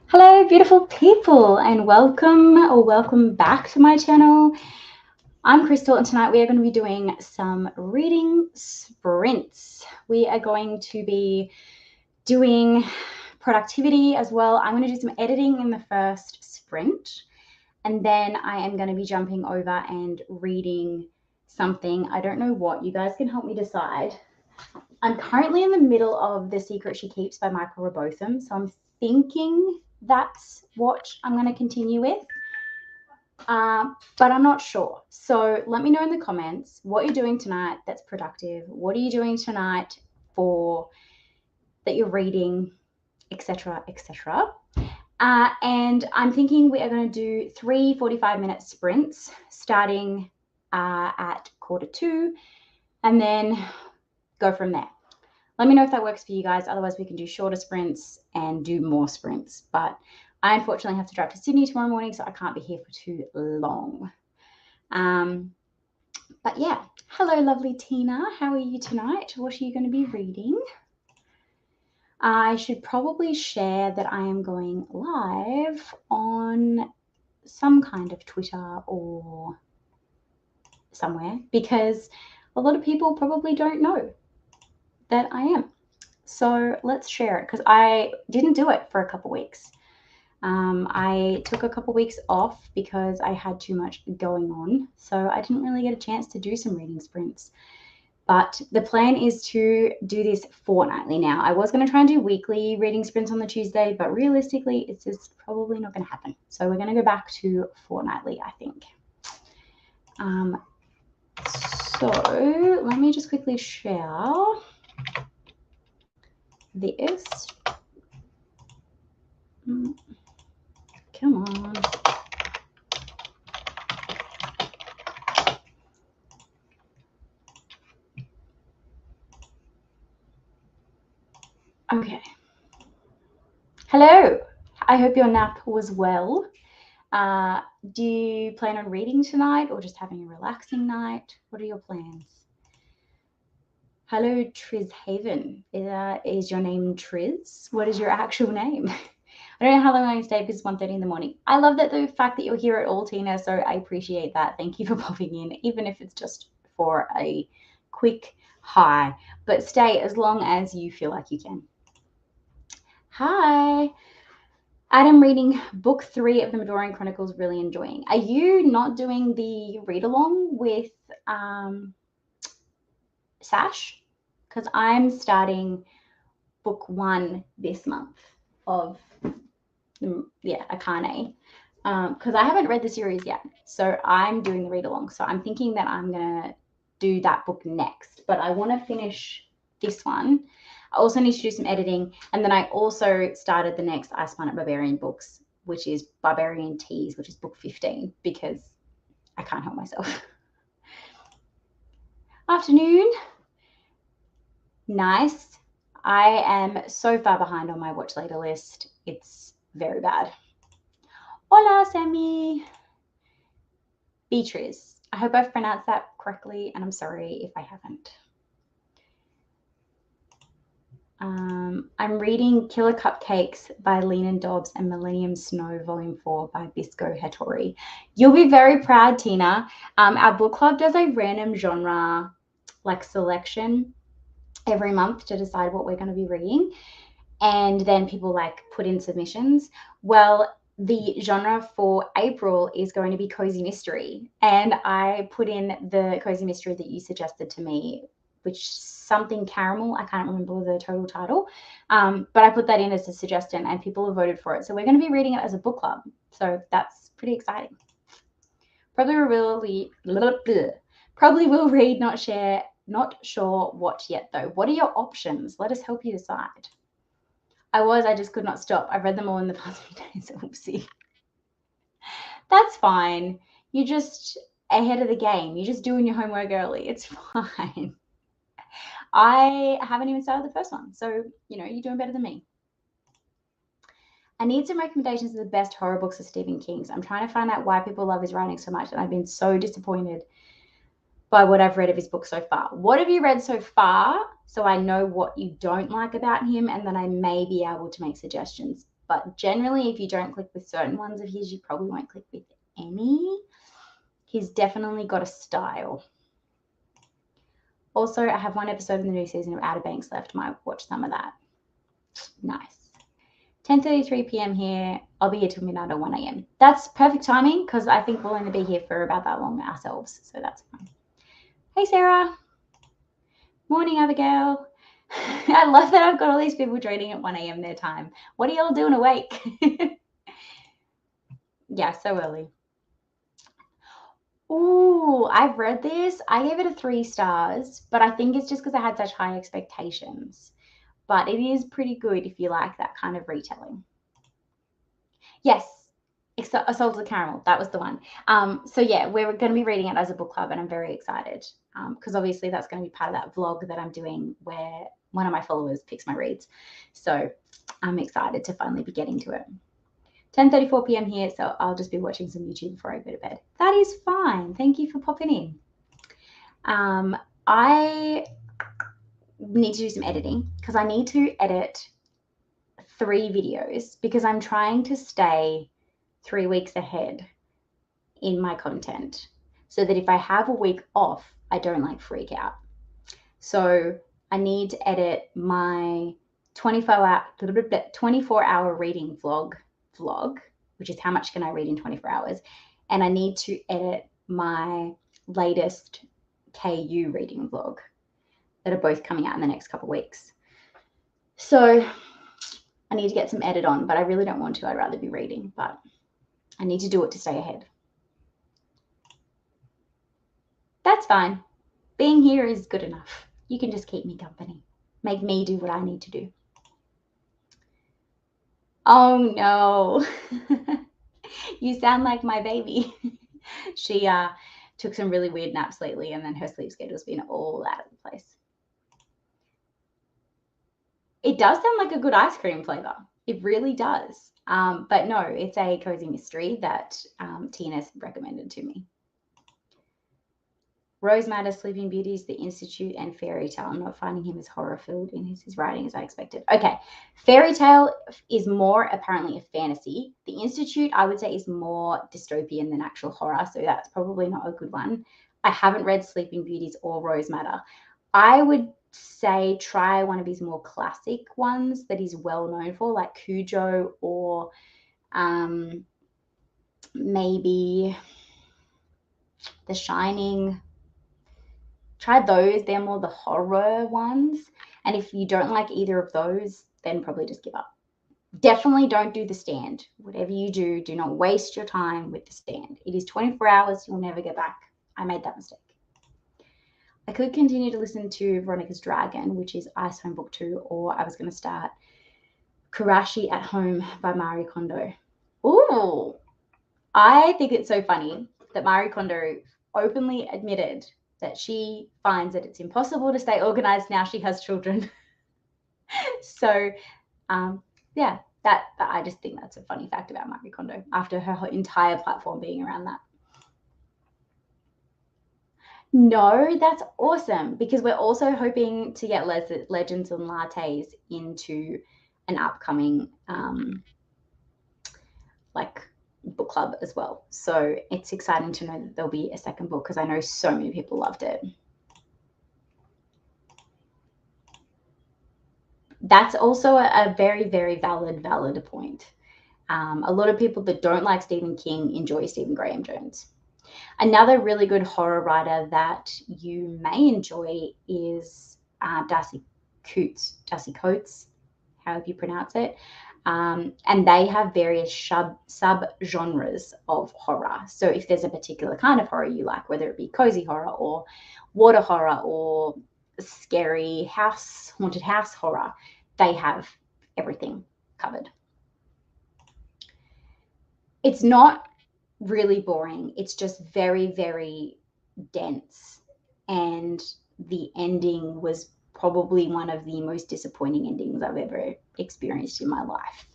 Hello, beautiful people, and welcome back to my channel. I'm Crystal, and tonight we are going to be doing some reading sprints. We are going to be doing productivity as well. I'm going to do some editing in the first sprint, and then I am going to be jumping over and reading something. I don't know what. You guys can help me decide. I'm currently in the middle of The Secret She Keeps by Michael Robotham, so I'm thinking that's what I'm going to continue with, but I'm not sure. So let me know in the comments what you're doing tonight that's productive. What are you doing tonight for that you're reading, etc., etc. And I'm thinking we are going to do 3 45-minute sprints starting at 1:45 and then go from there. Let me know if that works for you guys. Otherwise, we can do shorter sprints and do more sprints. But I unfortunately have to drive to Sydney tomorrow morning, so I can't be here for too long. But yeah, hello, lovely Tina. How are you tonight? What are you going to be reading? I should probably share that I am going live on some kind of Twitter or somewhere because a lot of people probably don't know that I am. So let's share it because I didn't do it for a couple weeks. I took a couple weeks off because I had too much going on. So I didn't really get a chance to do some reading sprints. But the plan is to do this fortnightly now. I was going to try and do weekly reading sprints on the Tuesday, but realistically, it's just probably not going to happen. So we're going to go back to fortnightly, I think. So let me just quickly share this. Come on. Okay. Hello. I hope your nap was well. Do you plan on reading tonight or just having a relaxing night? What are your plans? Hello, Triz Haven. Is your name Triz? What is your actual name? I don't know how long I can stay because it's 1:30 in the morning. I love that the fact that you're here at all, Tina, so I appreciate that. Thank you for popping in, even if it's just for a quick hi. But stay as long as you feel like you can. Hi. Adam reading book 3 of the Midorian Chronicles, really enjoying. Are you not doing the read along with Sash? Because I'm starting book 1 this month of Akane. Because I haven't read the series yet, so I'm doing the read along. So I'm thinking that I'm gonna do that book next, but I want to finish this one. I also need to do some editing, and then I also started the next Ice Planet Barbarian books, which is Barbarian Teas, which is book 15, because I can't help myself. Afternoon. Nice. I am so far behind on my watch later list. It's very bad. Hola, Sammy. Beatrice. I hope I've pronounced that correctly, and I'm sorry if I haven't. I'm reading Killer Cupcakes by Lena Dobbs and Millennium Snow, Volume 4 by Bisco Hattori. You'll be very proud, Tina. Our book club does a random genre selection every month to decide what we're going to be reading. And then people put in submissions. Well, the genre for April is going to be cozy mystery. And I put in the cozy mystery that you suggested to me, which something caramel. I can't remember the total title. But I put that in as a suggestion and people have voted for it. So we're going to be reading it as a book club. So that's pretty exciting. Probably will read, not share. Not sure what yet though. What are your options? Let us help you decide. I just could not stop. I've read them all in the past few days. Oopsie. That's fine. You're just ahead of the game. You're just doing your homework early. It's fine. I haven't even started the first one. So, you're doing better than me. I need some recommendations of the best horror books of Stephen King's. I'm trying to find out why people love his writing so much, and I've been so disappointed by what I've read of his book so far. What have you read so far? So I know what you don't like about him, and then I may be able to make suggestions. but generally if you don't click with certain ones of his, you probably won't click with any. He's definitely got a style. Also, I have one episode of the new season of Outer Banks left. Might watch some of that. Nice. 10:33 p.m. here. I'll be here till midnight or 1 a.m. That's perfect timing because I think we'll only be here for about that long ourselves. So that's fine. Hey, Sarah. Morning, Abigail. I love that I've got all these people joining at 1 a.m. their time. What are y'all doing awake? Yeah, so early. Ooh, I've read this. I gave it a 3 stars, but I think it's just because I had such high expectations. But it is pretty good if you like that kind of retelling. Yes, Assault of the Caramel. That was the one. So yeah, we're going to be reading it as a book club, and I'm very excited because obviously that's going to be part of that vlog that I'm doing where one of my followers picks my reads. So I'm excited to finally be getting to it. 10:34 p.m. here, so I'll just be watching some YouTube before I go to bed. That is fine. Thank you for popping in. I need to do some editing because I need to edit 3 videos because I'm trying to stay 3 weeks ahead in my content so that if I have a week off, I don't like freak out. So I need to edit my 24-hour reading vlog, which is how much can I read in 24 hours. And I need to edit my latest KU reading vlog that are both coming out in the next couple of weeks. So I need to get some edit on, but I really don't want to. I'd rather be reading, but I need to do it to stay ahead. That's fine. Being here is good enough. You can just keep me company. Make me do what I need to do. Oh no. You sound like my baby. She took some really weird naps lately and then her sleep schedule's been all out of the place. It does sound like a good ice cream flavor. It really does. But no, it's a cozy mystery that Tina's recommended to me. Rose Madder, Sleeping Beauties, The Institute, and Fairy Tale. I'm not finding him as horror-filled in his writing as I expected. Okay, Fairy Tale is more apparently a fantasy. The Institute, I would say, is more dystopian than actual horror, so that's probably not a good one. I haven't read Sleeping Beauties or Rose Madder. I would say try one of his more classic ones that he's well known for, like Cujo or maybe The Shining. Try those. They're more the horror ones. And if you don't like either of those, then probably just give up. Definitely don't do The Stand. Whatever you do, do not waste your time with The Stand. It is 24 hours. You'll never get back. I made that mistake. I could continue to listen to Veronica's Dragon, which is Ice Home Book 2, or I was going to start Kurashi at Home by Marie Kondo. Ooh, I think it's so funny that Marie Kondo openly admitted that she finds that it's impossible to stay organized now she has children. So, yeah, that I just think that's a funny fact about Marie Kondo after her entire platform being around that. No, that's awesome because we're also hoping to get Legends and Lattes into an upcoming like book club as well. So it's exciting to know that there'll be a second book because I know so many people loved it. That's also a very, very valid point. A lot of people that don't like Stephen King enjoy Stephen Graham Jones. Another really good horror writer that you may enjoy is Darcy Coates, however you pronounce it. And they have various sub-genres of horror. So if there's a particular kind of horror you like, whether it be cozy horror or water horror or scary haunted house horror, they have everything covered. It's not really boring. It's just very, very dense. And the ending was probably one of the most disappointing endings I've ever experienced in my life.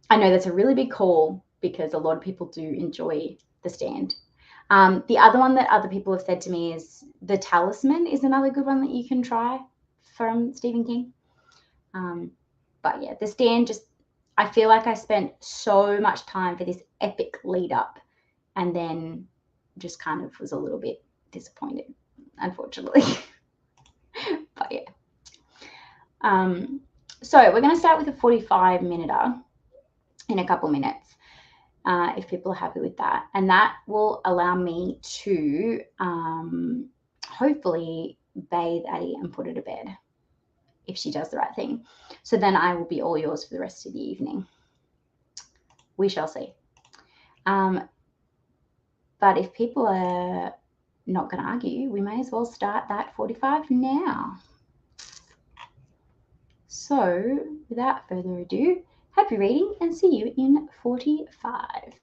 I know that's a really big call because a lot of people do enjoy The Stand. The other one that other people have said to me is The Talisman is another good one that you can try from Stephen King. But yeah, The Stand, just I feel like I spent so much time for this epic lead up and then just kind of was a little bit disappointed, unfortunately. But yeah. So we're going to start with a 45-minute in a couple minutes, if people are happy with that. And that will allow me to hopefully bathe Addie and put her to bed if she does the right thing. So then I will be all yours for the rest of the evening. We shall see. But if people are not going to argue, we may as well start that 45 now. So without further ado, happy reading and see you in 45.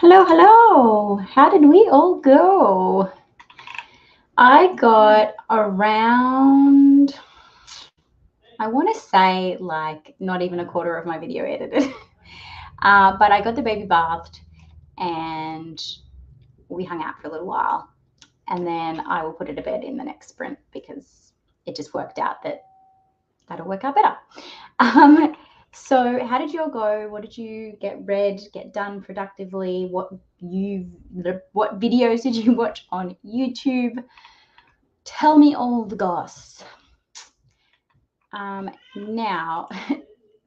Hello, hello. How did we all go? I got around, I want to say like not even a quarter of my video edited. But I got the baby bathed and we hung out for a little while. And then I will put her to bed in the next sprint because it just worked out that that'll work out better. So how did you all go? What did you get read, get done productively? What videos did you watch on YouTube? Tell me all the goss. Now,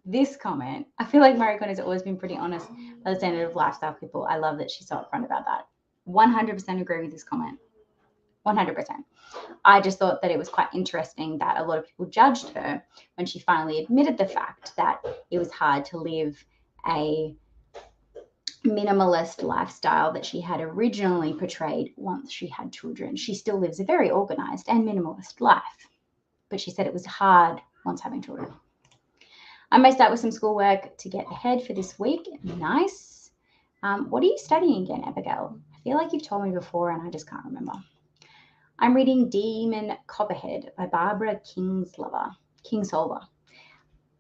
this comment, I feel like Marie Kondo's always been pretty honest by the standard of lifestyle people. I love that she's so upfront about that. 100% agree with this comment. 100%. I just thought that it was quite interesting that a lot of people judged her when she finally admitted the fact that it was hard to live a minimalist lifestyle that she had originally portrayed once she had children. She still lives a very organized and minimalist life, but she said it was hard once having children. I may start with some schoolwork to get ahead for this week. Nice. What are you studying again, Abigail? I feel like you've told me before and I just can't remember. I'm reading Demon Copperhead by Barbara Kingsolver.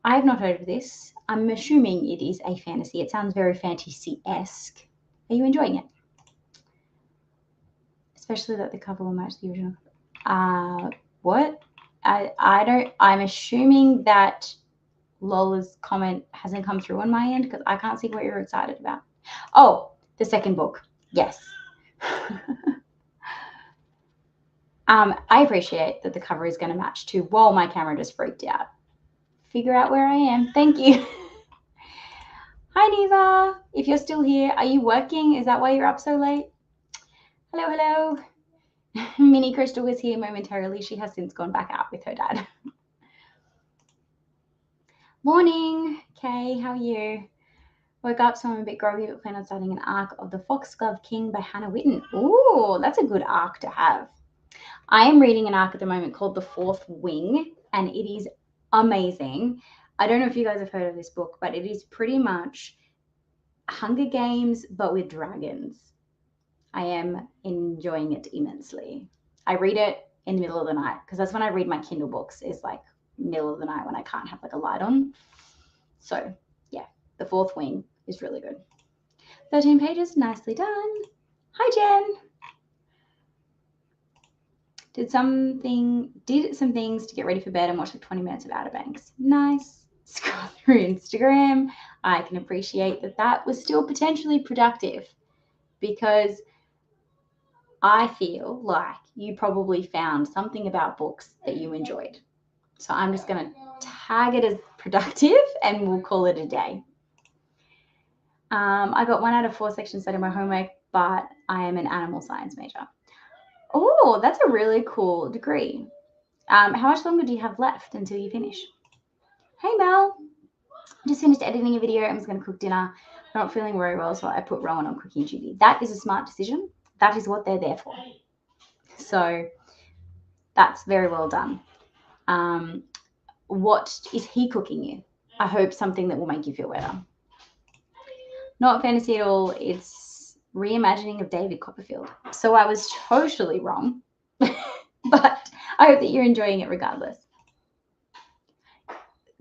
I have not heard of this. I'm assuming it is a fantasy. It sounds very fantasy-esque. Are you enjoying it? Especially that the cover will match the original. What? I'm assuming that Lola's comment hasn't come through on my end because I can't see what you're excited about. Oh, the second book. Yes. I appreciate that the cover is going to match too. Whoa, my camera just freaked out. Figure out where I am. Thank you. Hi, Neva. If you're still here, are you working? Is that why you're up so late? Hello, hello. Minnie Crystal was here momentarily. She has since gone back out with her dad. Morning, Kay. How are you? Woke up, so I'm a bit groggy, but plan on starting an arc of The Foxglove King by Hannah Witten. Ooh, that's a good arc to have. I am reading an arc at the moment called The Fourth Wing, and it is amazing. I don't know if you guys have heard of this book, but it is pretty much Hunger Games, but with dragons. I am enjoying it immensely. I read it in the middle of the night because that's when I read my Kindle books, is like middle of the night when I can't have like a light on. So yeah, The Fourth Wing is really good. 13 pages, nicely done. Hi, Jen. Did some things to get ready for bed and watch like 20 minutes of Outer Banks. Nice. Scroll through Instagram. I can appreciate that that was still potentially productive because I feel like you probably found something about books that you enjoyed. So I'm just going to tag it as productive and we'll call it a day. I got 1 out of 4 sections studying my homework, but I am an animal science major. Oh, that's a really cool degree. How much longer do you have left until you finish? Hey, Mel. Just finished editing a video. I'm just going to cook dinner. I'm not feeling very well, so I put Rowan on cooking duty. That is a smart decision. That is what they're there for. So that's very well done. What is he cooking you? I hope something that will make you feel better. Not fantasy at all. It's reimagining of David Copperfield. So I was totally wrong, but I hope that you're enjoying it regardless.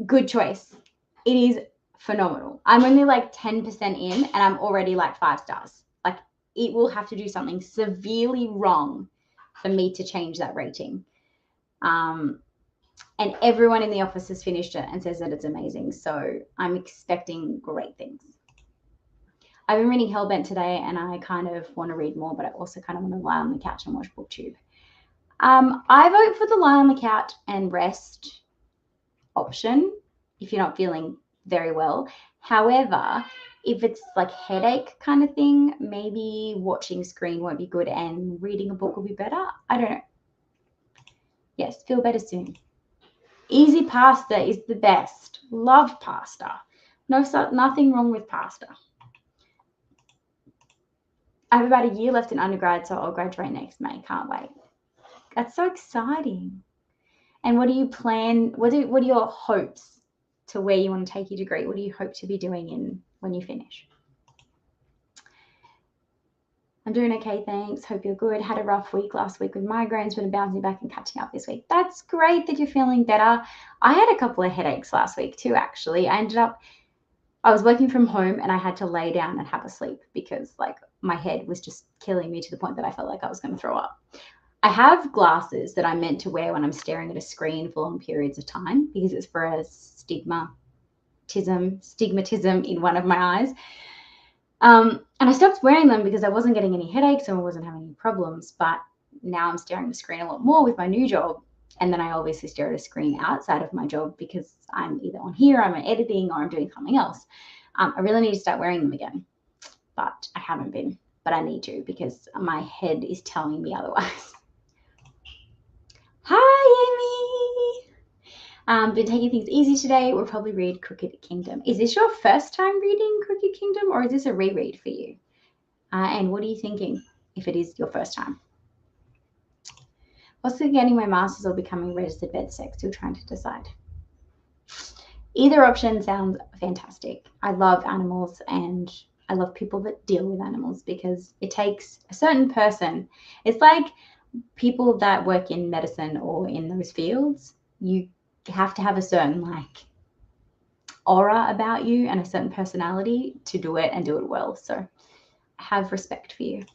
Good choice. It is phenomenal. I'm only like 10% in and I'm already like 5 stars. Like it will have to do something severely wrong for me to change that rating. And everyone in the office has finished it and says that it's amazing. So I'm expecting great things. I've been reading Hellbent today and I kind of want to read more, but I also kind of want to lie on the couch and watch BookTube. I vote for the lie on the couch and rest option if you're not feeling very well. However, if it's like headache kind of thing, maybe watching screen won't be good and reading a book will be better. I don't know. Yes, feel better soon. Easy pasta is the best. Love pasta. Nothing wrong with pasta. I have about a year left in undergrad, so I'll graduate next May. Can't wait. That's so exciting. And what do you plan? What are your hopes to where you want to take your degree? What do you hope to be doing when you finish? I'm doing okay, thanks. Hope you're good. Had a rough week last week with migraines, but I'm bouncing back and catching up this week. That's great that you're feeling better. I had a couple of headaches last week too, actually. I was working from home and I had to lay down and have a sleep because like my head was just killing me to the point that I felt like I was going to throw up. I have glasses that I'm meant to wear when I'm staring at a screen for long periods of time because it's for a stigmatism in one of my eyes. And I stopped wearing them because I wasn't getting any headaches and I wasn't having any problems. But now I'm staring at the screen a lot more with my new job. And then I obviously stare at a screen outside of my job because I'm either on here, I'm editing, or I'm doing something else. I really need to start wearing them again, but I haven't been. But I need to because my head is telling me otherwise. Hi, Amy. Been taking things easy today. We'll probably read Crooked Kingdom. Is this your first time reading Crooked Kingdom or is this a reread for you? And what are you thinking if it is your first time? Also getting my master's or becoming registered vet tech, still trying to decide. Either option sounds fantastic. I love animals and I love people that deal with animals because it takes a certain person. It's like people that work in medicine or in those fields, you have to have a certain like aura about you and a certain personality to do it and do it well. So I have respect for you.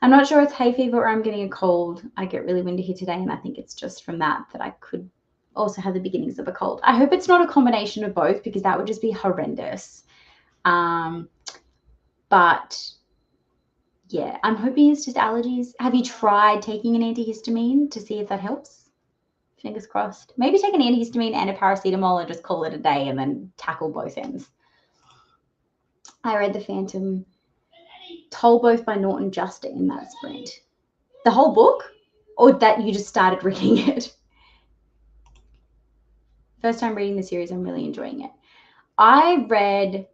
I'm not sure it's hay fever or I'm getting a cold. I get really windy here today and I think it's just from that I could also have the beginnings of a cold. I hope it's not a combination of both because that would just be horrendous. But yeah, I'm hoping it's just allergies. Have you tried taking an antihistamine to see if that helps? Fingers crossed. Maybe take an antihistamine and a paracetamol and just call it a day and then tackle both ends. I read The Phantom Told both by Norton Juster in that sprint. The whole book? Or that you just started reading it? First time reading the series, I'm really enjoying it. I read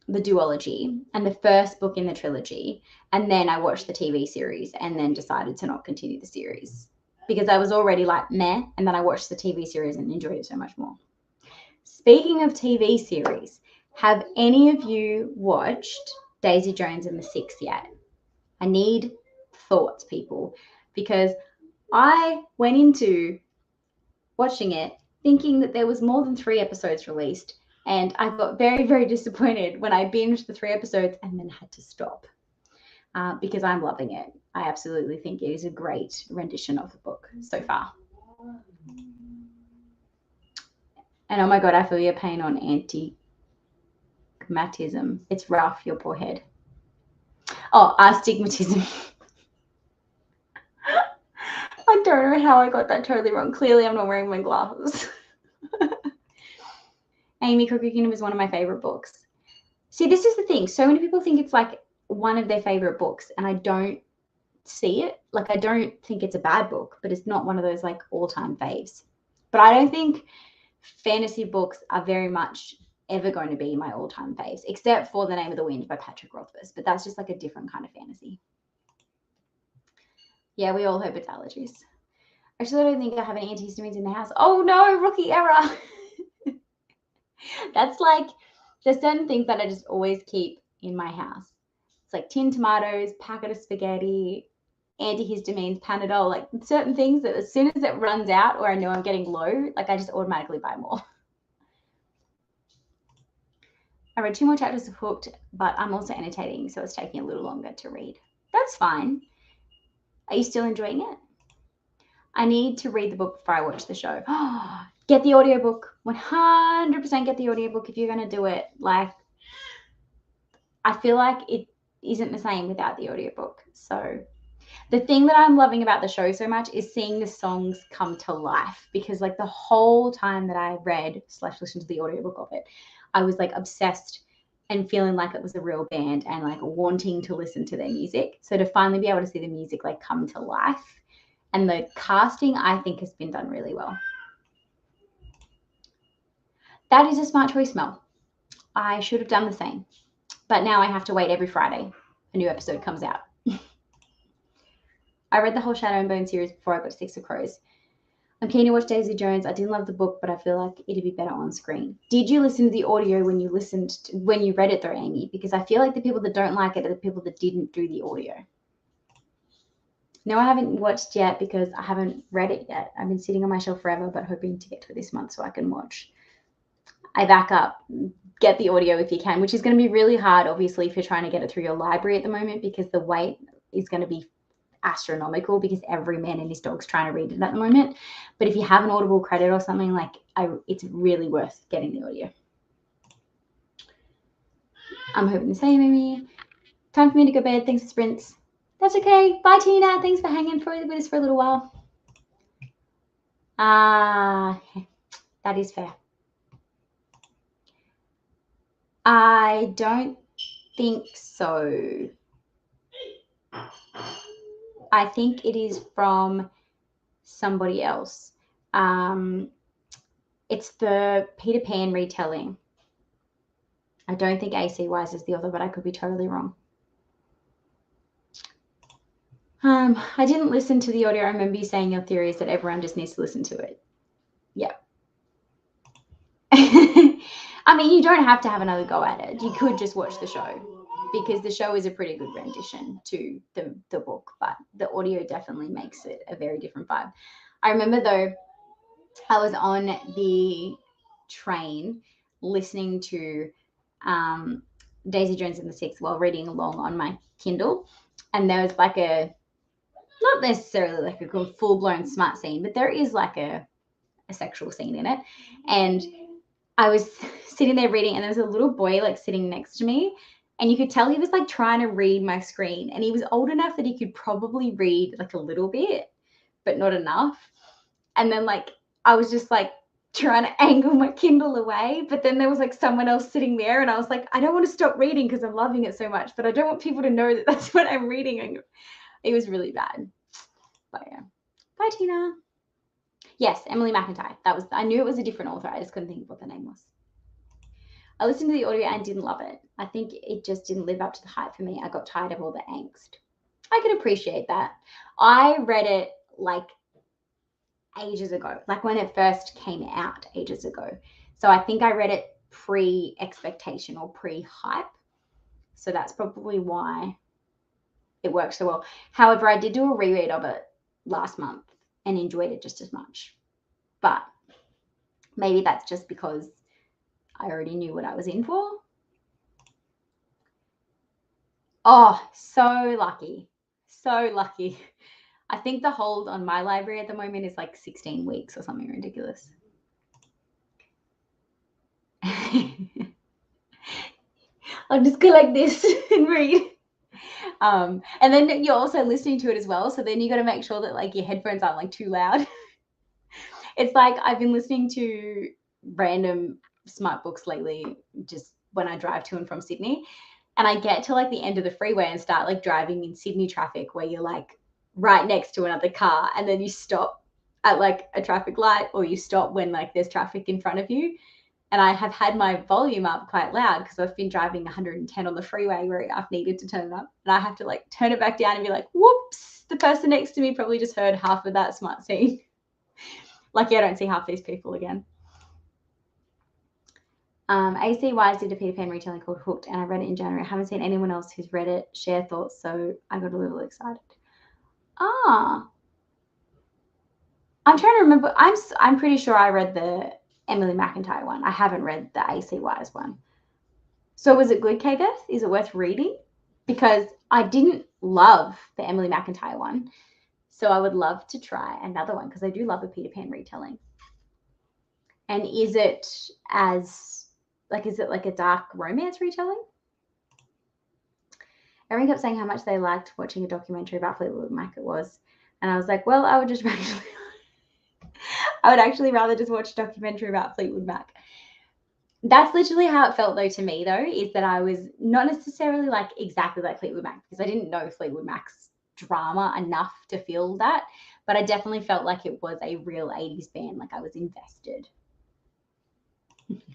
the duology and the first book in the trilogy, and then I watched the TV series and then decided to not continue the series because I was already like meh, and then I watched the TV series and enjoyed it so much more. Speaking of TV series, have any of you watched Daisy Jones and the Six yet? I need thoughts, people, because I went into watching it thinking that there was more than 3 episodes released, and I got very, very disappointed when I binged the 3 episodes and then had to stop because I'm loving it. I absolutely think it is a great rendition of the book so far. And oh my God, I feel your pain on antigmatism. It's rough, your poor head. Oh, astigmatism. I don't know how I got that totally wrong. Clearly, I'm not wearing my glasses. Amy, Crooked Kingdom is one of my favorite books. See, this is the thing. So many people think it's like one of their favorite books, and I don't see it. Like, I don't think it's a bad book, but it's not one of those like all-time faves. But I don't think fantasy books are very much ever going to be my all-time faves, except for The Name of the Wind by Patrick Rothfuss. But that's just like a different kind of fantasy. Yeah, we all hope it's allergies. Actually, I don't think I have any antihistamines in the house. Oh no, rookie error. That's like, there's certain things that I just always keep in my house. It's like tinned tomatoes, packet of spaghetti, antihistamines, Panadol, like certain things that as soon as it runs out or I know I'm getting low, like I just automatically buy more. I read 2 more chapters of Hooked, but I'm also annotating, so it's taking a little longer to read. That's fine. Are you still enjoying it? I need to read the book before I watch the show. Get the audiobook. 100% get the audiobook if you're going to do it. Like, I feel like it isn't the same without the audiobook. So the thing that I'm loving about the show so much is seeing the songs come to life, because like the whole time that I read/listened to the audiobook of it, I was like obsessed and feeling like it was a real band and like wanting to listen to their music. So to finally be able to see the music like come to life, and the casting, I think, has been done really well. That is a smart choice, Mel. I should have done the same. But now I have to wait every Friday. A new episode comes out. I read the whole Shadow and Bone series before I got Six of Crows. I'm keen to watch Daisy Jones. I didn't love the book, but I feel like it'd be better on screen. Did you listen to the audio when you read it though, Amy? Because I feel like the people that don't like it are the people that didn't do the audio. No, I haven't watched yet because I haven't read it yet. I've been sitting on my shelf forever, but hoping to get to it this month so I can watch. I back up, get the audio if you can, which is going to be really hard, obviously, if you're trying to get it through your library at the moment, because the wait is going to be astronomical because every man and his dog's trying to read it at the moment. But if you have an Audible credit or something, like it's really worth getting the audio. I'm hoping the same, Amy. Time for me to go to bed. Thanks for sprints. That's okay. Bye, Tina. Thanks for hanging with us for a little while. That is fair. I don't think so. I think it is from somebody else. It's the Peter Pan retelling. I don't think AC Wise is the author, but I could be totally wrong. I didn't listen to the audio. I remember you saying your theory is that everyone just needs to listen to it. Yeah. I mean, you don't have to have another go at it. You could just watch the show because the show is a pretty good rendition to the book, but the audio definitely makes it a very different vibe. I remember though, I was on the train listening to Daisy Jones and the Six while reading along on my Kindle, and there was like not necessarily like a full-blown smut scene, but there is like a sexual scene in it. And I was sitting there reading, and there was a little boy like sitting next to me, and you could tell he was like trying to read my screen, and he was old enough that he could probably read like a little bit, but not enough. And then like I was just like trying to angle my Kindle away, but then there was like someone else sitting there, and I was like, I don't want to stop reading because I'm loving it so much, but I don't want people to know that that's what I'm reading. It was really bad. But yeah. Bye, Tina. Yes, Emily McIntyre. I knew it was a different author. I just couldn't think of what the name was. I listened to the audio and didn't love it. I think it just didn't live up to the hype for me. I got tired of all the angst. I can appreciate that. I read it like ages ago, like when it first came out ages ago. So I think I read it pre-expectation or pre-hype. So that's probably why it works so well. However, I did do a reread of it last month and enjoyed it just as much. But maybe that's just because I already knew what I was in for. Oh, so lucky. So lucky. I think the hold on my library at the moment is like 16 weeks or something ridiculous. I'll just go like this and read. And then you're also listening to it as well. So then you got to make sure that like your headphones aren't like too loud. It's like I've been listening to random smart books lately, just when I drive to and from Sydney. And I get to like the end of the freeway and start like driving in Sydney traffic where you're like right next to another car, and then you stop at like a traffic light, or you stop when like there's traffic in front of you. And I have had my volume up quite loud because I've been driving 110 on the freeway where I've needed to turn it up. And I have to like turn it back down and be like, whoops, the person next to me probably just heard half of that smart scene. Lucky I don't see half these people again. AC Wise did a Peter Pan retelling called Hooked, and I read it in January. I haven't seen anyone else who's read it share thoughts, so I got a little excited. I'm trying to remember. I'm pretty sure I read the Emily McIntyre one. I haven't read the AC Wise one. So was it good, K-Beth? Is it worth reading? Because I didn't love the Emily McIntyre one, so I would love to try another one because I do love a Peter Pan retelling. And is it like a dark romance retelling? Everyone kept saying how much they liked watching a documentary about Fleetwood Mac it was. And I was like, well, I would actually rather just watch a documentary about Fleetwood Mac. That's literally how it felt though to me though, is that I was not necessarily like exactly like Fleetwood Mac because I didn't know Fleetwood Mac's drama enough to feel that, but I definitely felt like it was a real 80s band. Like I was invested.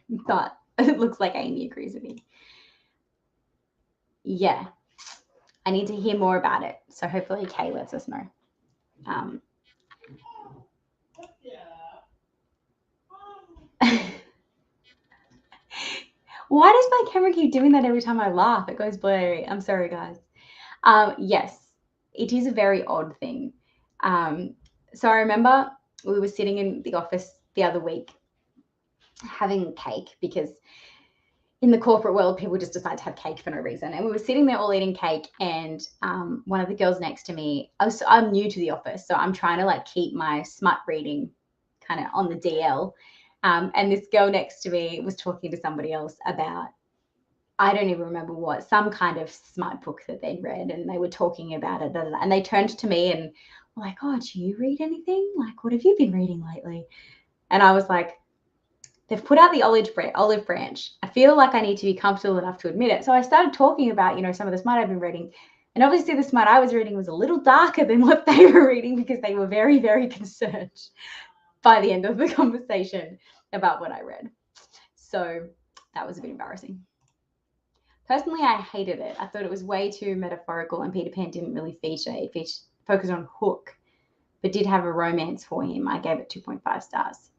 But it looks like Amy agrees with me. Yeah, I need to hear more about it. So hopefully Kay lets us know. Why does my camera keep doing that every time I laugh? It goes blurry. I'm sorry, guys. Yes, it is a very odd thing. So I remember we were sitting in the office the other week having cake, because in the corporate world, people just decide to have cake for no reason. And we were sitting there all eating cake, and one of the girls next to me, I'm new to the office, so I'm trying to like keep my smart reading kind of on the DL. And this girl next to me was talking to somebody else about, I don't even remember what, some kind of smart book that they'd read, and they were talking about it. And they turned to me and were like, "Oh, do you read anything? Like, what have you been reading lately?" And I was like, they've put out the olive branch. I feel like I need to be comfortable enough to admit it. So I started talking about, some of the smart I've been reading. And obviously the smart I was reading was a little darker than what they were reading, because they were very, very concerned by the end of the conversation about what I read. So that was a bit embarrassing. Personally, I hated it. I thought it was way too metaphorical, and Peter Pan didn't really feature. It focused on Hook, but did have a romance for him. I gave it 2.5 stars.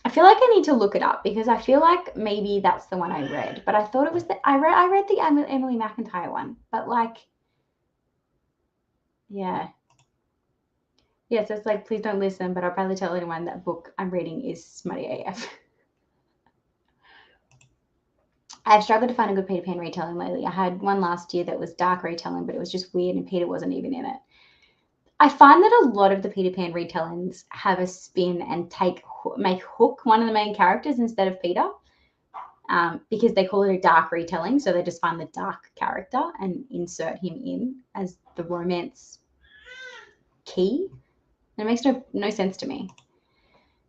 I feel like I need to look it up, because I feel like maybe that's the one I read, but I thought it was I read the Emily McIntyre one, but like, yeah. Yeah, so it's like, please don't listen, but I'll probably tell anyone that book I'm reading is smutty AF. I've struggled to find a good Peter Pan retelling lately. I had one last year that was dark retelling, but it was just weird, and Peter wasn't even in it. I find that a lot of the Peter Pan retellings have a spin and make Hook one of the main characters instead of Peter, because they call it a dark retelling. So they just find the dark character and insert him in as the romance key. And it makes no sense to me.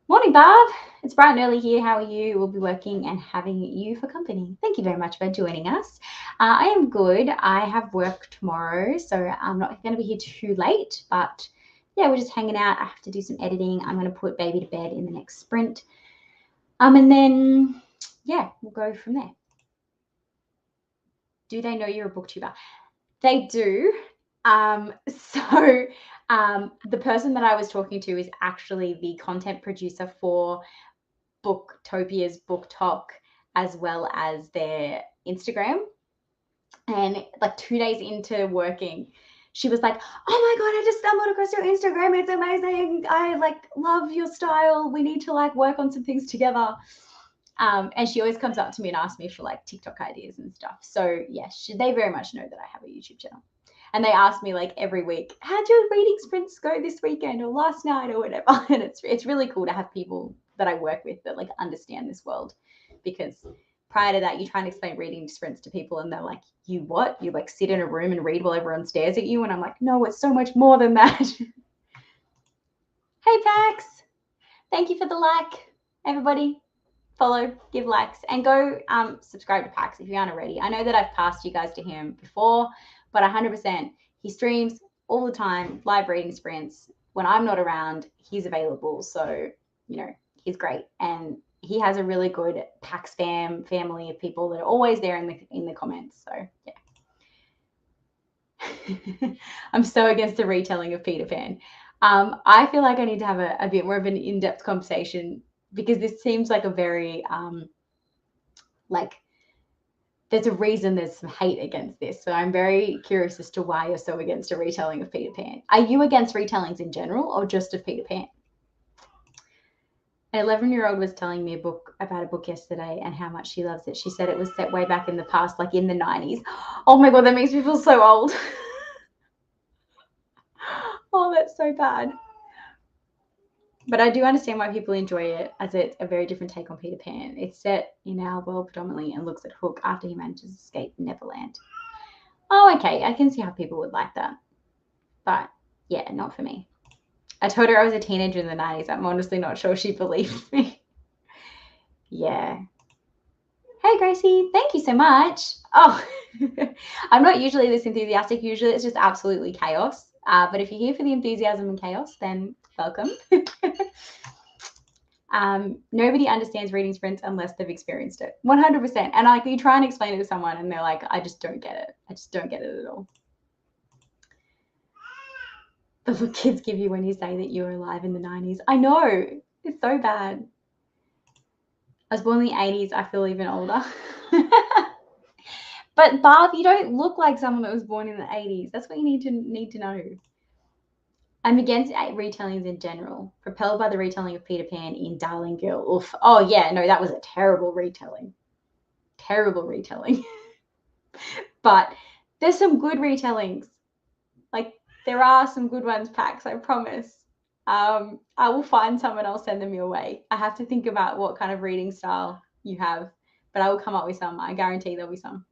Morning, Barb. It's bright and early here. How are you? We'll be working and having you for company. Thank you very much for joining us. I am good. I have work tomorrow, so I'm not going to be here too late, but yeah, we're just hanging out. I have to do some editing. I'm going to put baby to bed in the next sprint. And then, yeah, we'll go from there. Do they know you're a booktuber? They do. So the person that I was talking to is actually the content producer for Booktopia's Book Talk, as well as their Instagram. And like 2 days into working, she was like, "Oh my God, I just stumbled across your Instagram. It's amazing. I like love your style. We need to like work on some things together." And she always comes up to me and asks me for like TikTok ideas and stuff. So yes, they very much know that I have a YouTube channel. And they ask me like every week, "How'd your reading sprints go this weekend or last night or whatever?" And it's really cool to have people that I work with that like understand this world, because prior to that, you try and explain reading sprints to people and they're like, "You what? You like sit in a room and read while everyone stares at you?" And I'm like, "No, it's so much more than that." Hey, Pax. Thank you for the like, everybody. Follow, give likes, and go subscribe to Pax if you aren't already. I know that I've passed you guys to him before, but 100%, he streams all the time, live reading sprints. When I'm not around, he's available. So, he's great. And he has a really good Pax family of people that are always there in the comments. So, yeah. I'm so against the retelling of Peter Pan. I feel like I need to have a bit more of an in-depth conversation, because this seems like a very there's a reason there's some hate against this. So I'm very curious as to why you're so against a retelling of Peter Pan. Are you against retellings in general or just of Peter Pan? An 11-year-old was telling me about a book yesterday and how much she loves it. She said it was set way back in the past, like in the 90s. Oh my God, that makes me feel so old. Oh, that's so bad. But I do understand why people enjoy it, as it's a very different take on Peter Pan. It's set in our world predominantly and looks at Hook after he manages to escape Neverland. Oh, okay. I can see how people would like that. But yeah, not for me. I told her I was a teenager in the 90s. I'm honestly not sure she believed me. Yeah. Hey, Gracie. Thank you so much. Oh, I'm not usually this enthusiastic. Usually it's just absolutely chaos. But if you're here for the enthusiasm and chaos, then welcome. Nobody understands reading sprints unless they've experienced it. 100%. And like, you try and explain it to someone and they're like, "I just don't get it. I just don't get it at all." The look kids give you when you say that you were alive in the 90s. I know. It's so bad. I was born in the 80s. I feel even older. But Barb, you don't look like someone that was born in the 80s. That's what you need to know. I'm against retellings in general, propelled by the retelling of Peter Pan in Darling Girl. Oof. Oh, yeah, no, that was a terrible retelling. Terrible retelling. But there's some good retellings. Like, there are some good ones, Pax, I promise. I will find some and I'll send them your way. I have to think about what kind of reading style you have, but I will come up with some. I guarantee there'll be some.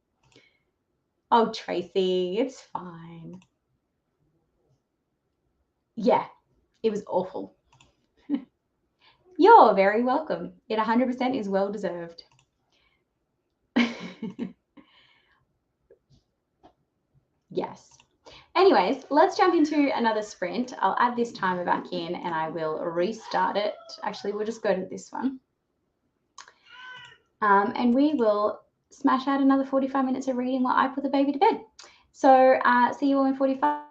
Oh, Tracy, it's fine. Yeah, it was awful. You're very welcome. It 100% is well deserved. Yes. Anyways, let's jump into another sprint. I'll add this timer back in and I will restart it. Actually, we'll just go to this one. And we will smash out another 45 minutes of reading while I put the baby to bed. So see you all in 45.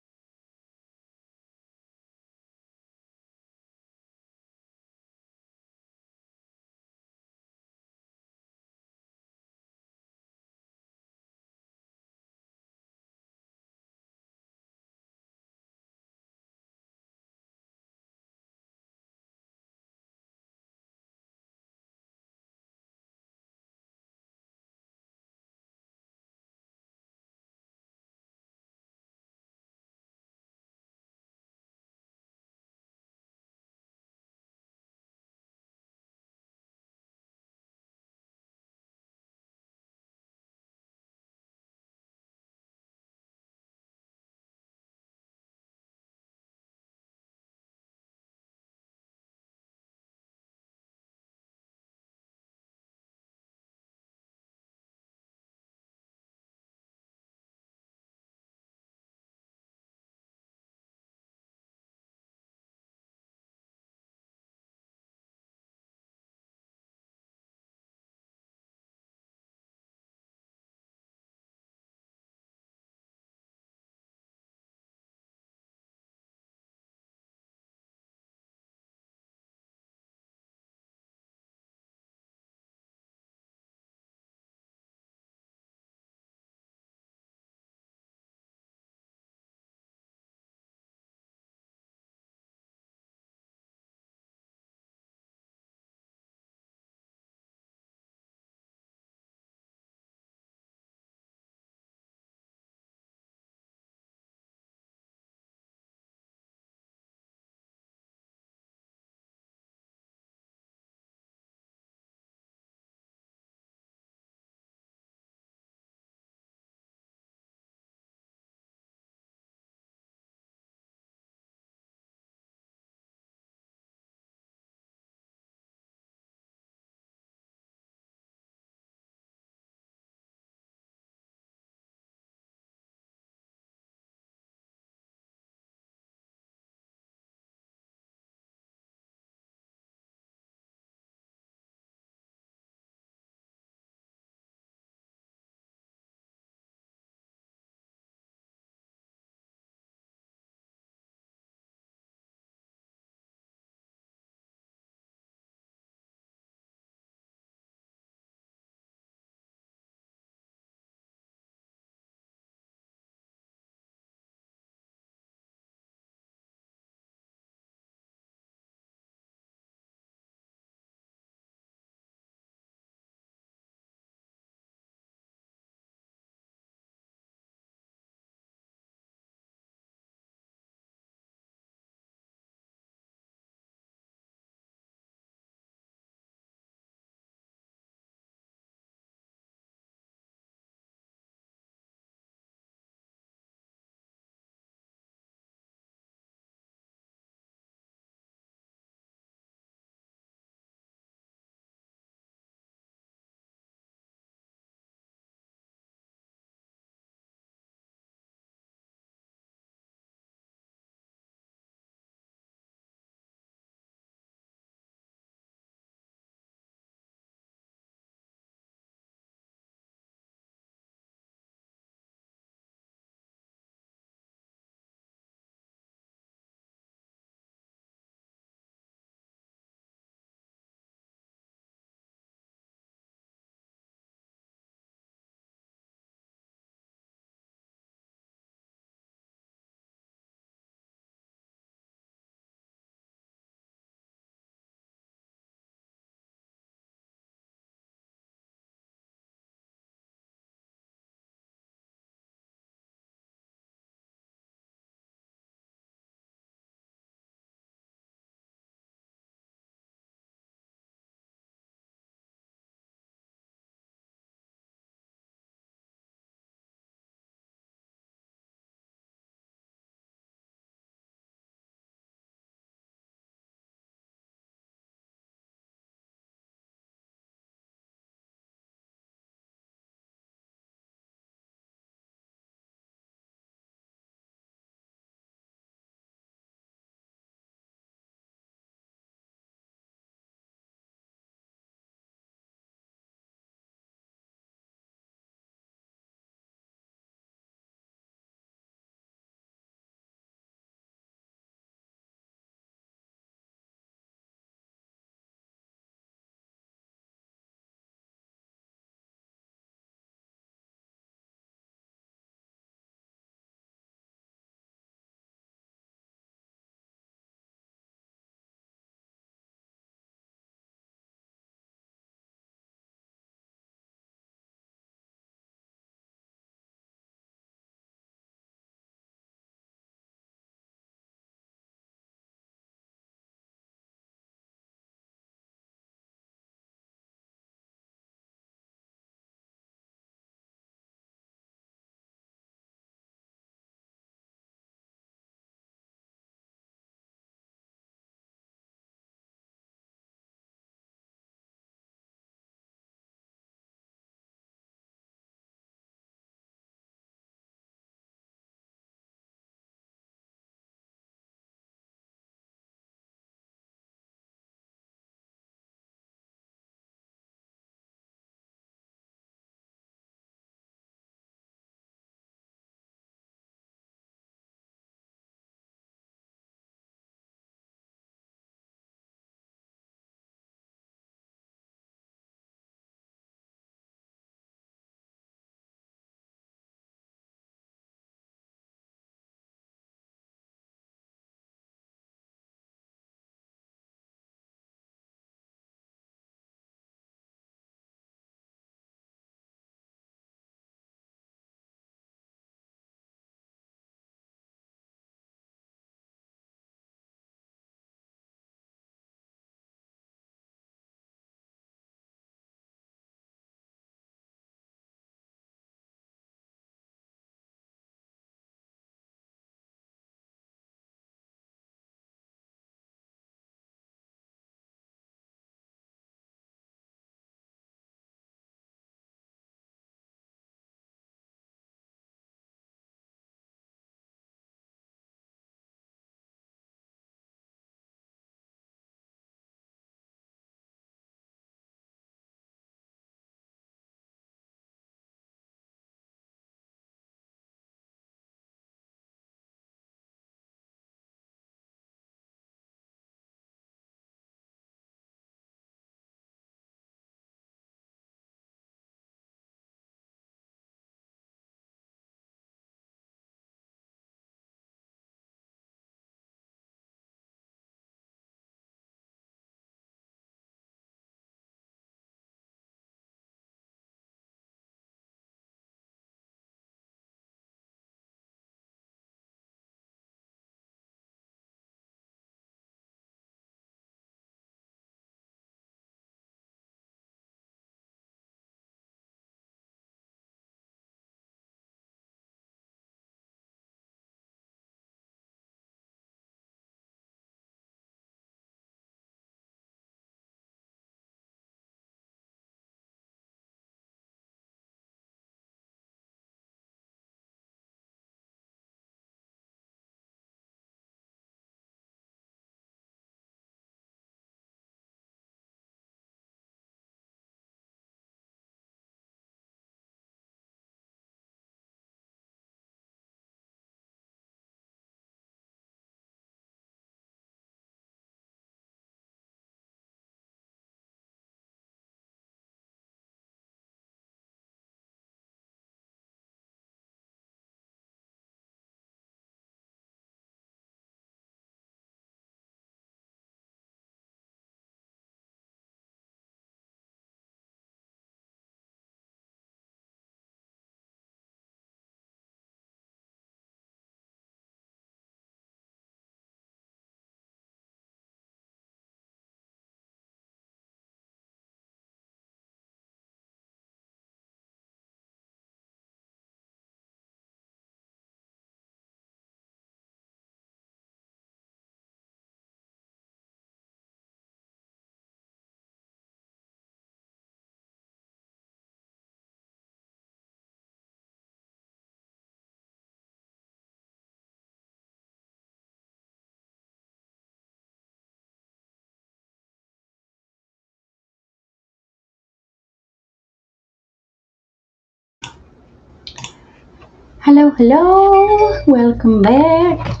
Hello, hello. Welcome back.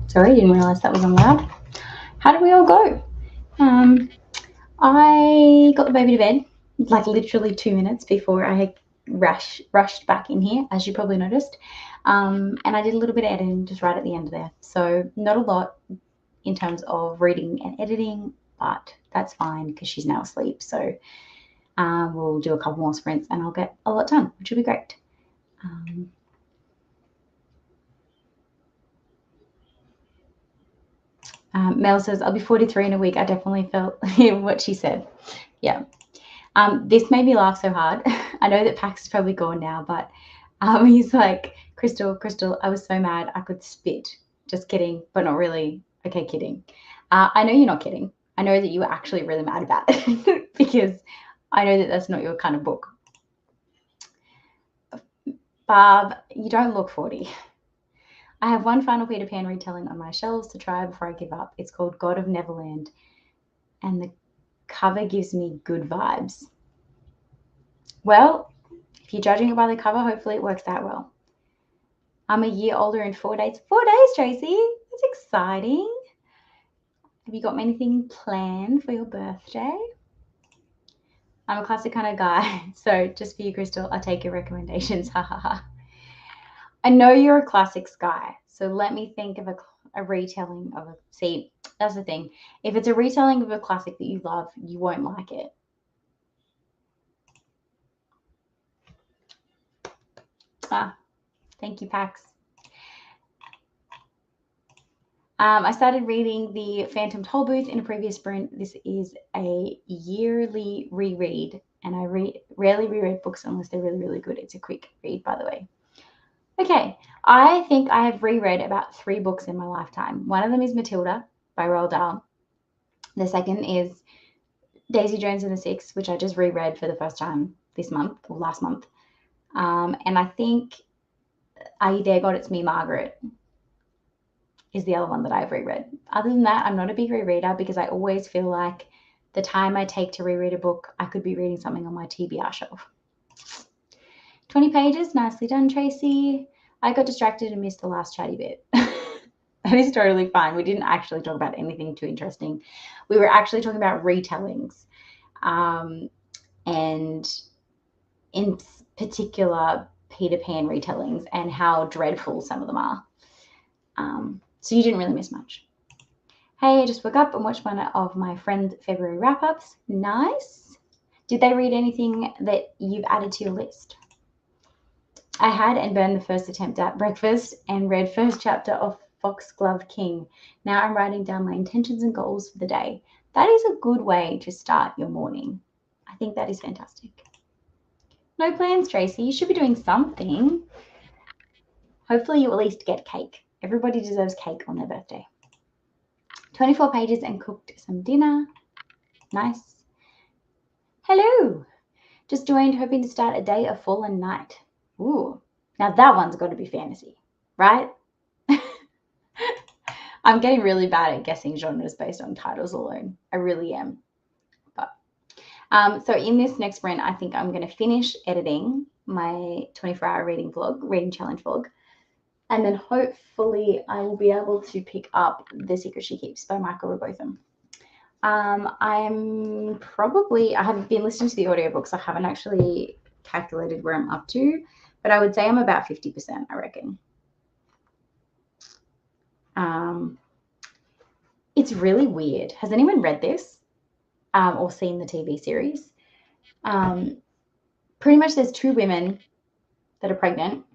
Sorry, I didn't realize that was on loud. How did we all go? I got the baby to bed like literally 2 minutes before I rushed back in here, as you probably noticed. And I did a little bit of editing just right at the end there. So not a lot in terms of reading and editing, but that's fine because she's now asleep. So we'll do a couple more sprints and I'll get a lot done, which will be great. Mel says, I'll be 43 in a week. I definitely felt what she said. Yeah. This made me laugh so hard. I know that Pax is probably gone now, but he's like, Crystal, I was so mad I could spit. Just kidding, but not really. Okay, kidding. I know you're not kidding. I know that you were actually really mad about it because I know that that's not your kind of book. Barb, you don't look 40. I have one final Peter Pan retelling on my shelves to try before I give up. It's called God of Neverland, and the cover gives me good vibes. Well, if you're judging it by the cover, hopefully it works out well. I'm a year older in 4 days. 4 days, Tracy. That's exciting. Have you got anything planned for your birthday? I'm a classic kind of guy, so just for you, Crystal, I'll take your recommendations. Ha ha ha. I know you're a classics guy, so let me think of a retelling of a. See, that's the thing. If it's a retelling of a classic that you love, you won't like it. Thank you, Pax. I started reading The Phantom Tollbooth in a previous sprint. This is a yearly reread, and I rarely reread books unless they're really, really good. It's a quick read, by the way. Okay, I think I have reread about 3 books in my lifetime. One of them is Matilda by Roald Dahl. The second is Daisy Jones and the Six, which I just reread for the first time this month or last month. And I think Are You There, God? It's Me, Margaret is the other one that I've reread. Other than that, I'm not a big rereader because I always feel like the time I take to reread a book, I could be reading something on my TBR shelf. 20 pages, nicely done, Tracy. I got distracted and missed the last chatty bit. That is totally fine. We didn't actually talk about anything too interesting. We were actually talking about retellings, and in particular, Peter Pan retellings and how dreadful some of them are. So you didn't really miss much. Hey, I just woke up and watched one of my friend's February wrap-ups. Nice. Did they read anything that you've added to your list? I had and burned the first attempt at breakfast and read first chapter of Foxglove King. Now I'm writing down my intentions and goals for the day. That is a good way to start your morning. I think that is fantastic. No plans, Tracy. You should be doing something. Hopefully you at least get cake. Everybody deserves cake on their birthday. 24 pages and cooked some dinner. Nice. Hello. Just joined, hoping to start a day of Fallen Night. Ooh. Now that one's got to be fantasy, right? I'm getting really bad at guessing genres based on titles alone. I really am. But so in this next sprint, I think I'm going to finish editing my 24-hour reading challenge vlog. And then hopefully I will be able to pick up The Secret She Keeps by Michael Robotham. I have been listening to the audiobooks. I haven't actually calculated where I'm up to, but I would say I'm about 50%, I reckon. It's really weird. Has anyone read this or seen the TV series? Pretty much there's 2 women that are pregnant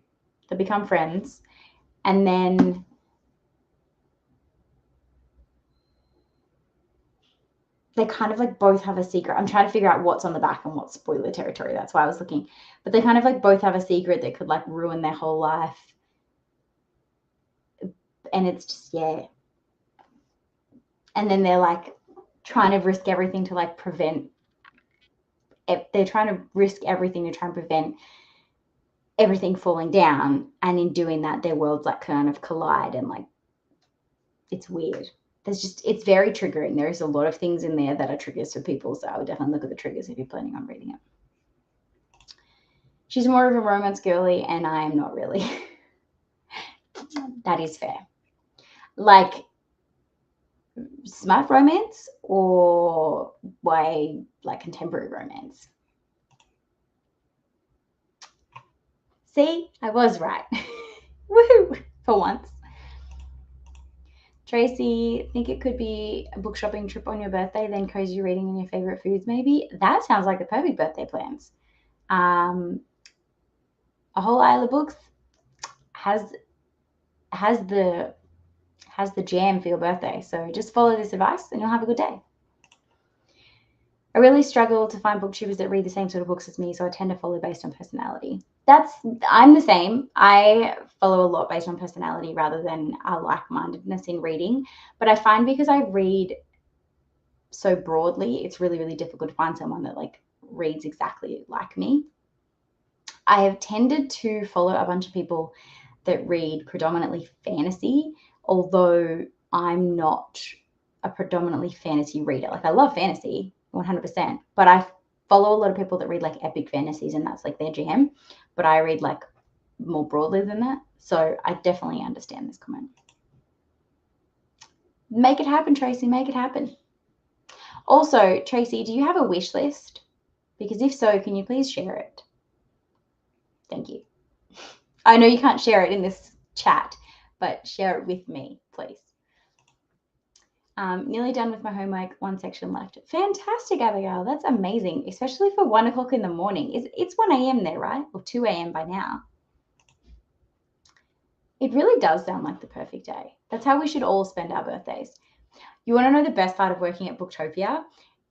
that become friends, and then they kind of like both have a secret. I'm trying to figure out what's on the back and what's spoiler territory. That's why I was looking. But they kind of like both have a secret that could like ruin their whole life. And it's just, yeah. And then they're like trying to risk everything to like prevent. They're trying to risk everything to try and prevent everything falling down. And in doing that, their worlds like kind of collide and like, it's weird. It's very triggering. There is a lot of things in there that are triggers for people. So I would definitely look at the triggers if you're planning on reading it. She's more of a romance girly and I am not really. That is fair. Like smart romance or way like contemporary romance? See, I was right. Woo! For once. Tracy, think it could be a book shopping trip on your birthday, then cozy reading and your favorite foods maybe? That sounds like the perfect birthday plans. A whole aisle of books has the jam for your birthday. So just follow this advice and you'll have a good day. I really struggle to find booktubers that read the same sort of books as me, so I tend to follow based on personality. I'm the same. I follow a lot based on personality rather than like-mindedness in reading. But I find because I read so broadly, it's really, really difficult to find someone that like reads exactly like me. I have tended to follow a bunch of people that read predominantly fantasy, although I'm not a predominantly fantasy reader. Like I love fantasy 100%, but I follow a lot of people that read like epic fantasies and that's like their jam, but I read like more broadly than that. So I definitely understand this comment. Make it happen, Tracy, make it happen. Also, Tracy, do you have a wish list? Because if so, can you please share it? Thank you. I know you can't share it in this chat, but share it with me, please. Nearly done with my homework, one section left. Fantastic, Abigail. That's amazing, especially for 1 o'clock in the morning. It's 1 a.m. there, right? Or 2 a.m. by now. It really does sound like the perfect day. That's how we should all spend our birthdays. You want to know the best part of working at Booktopia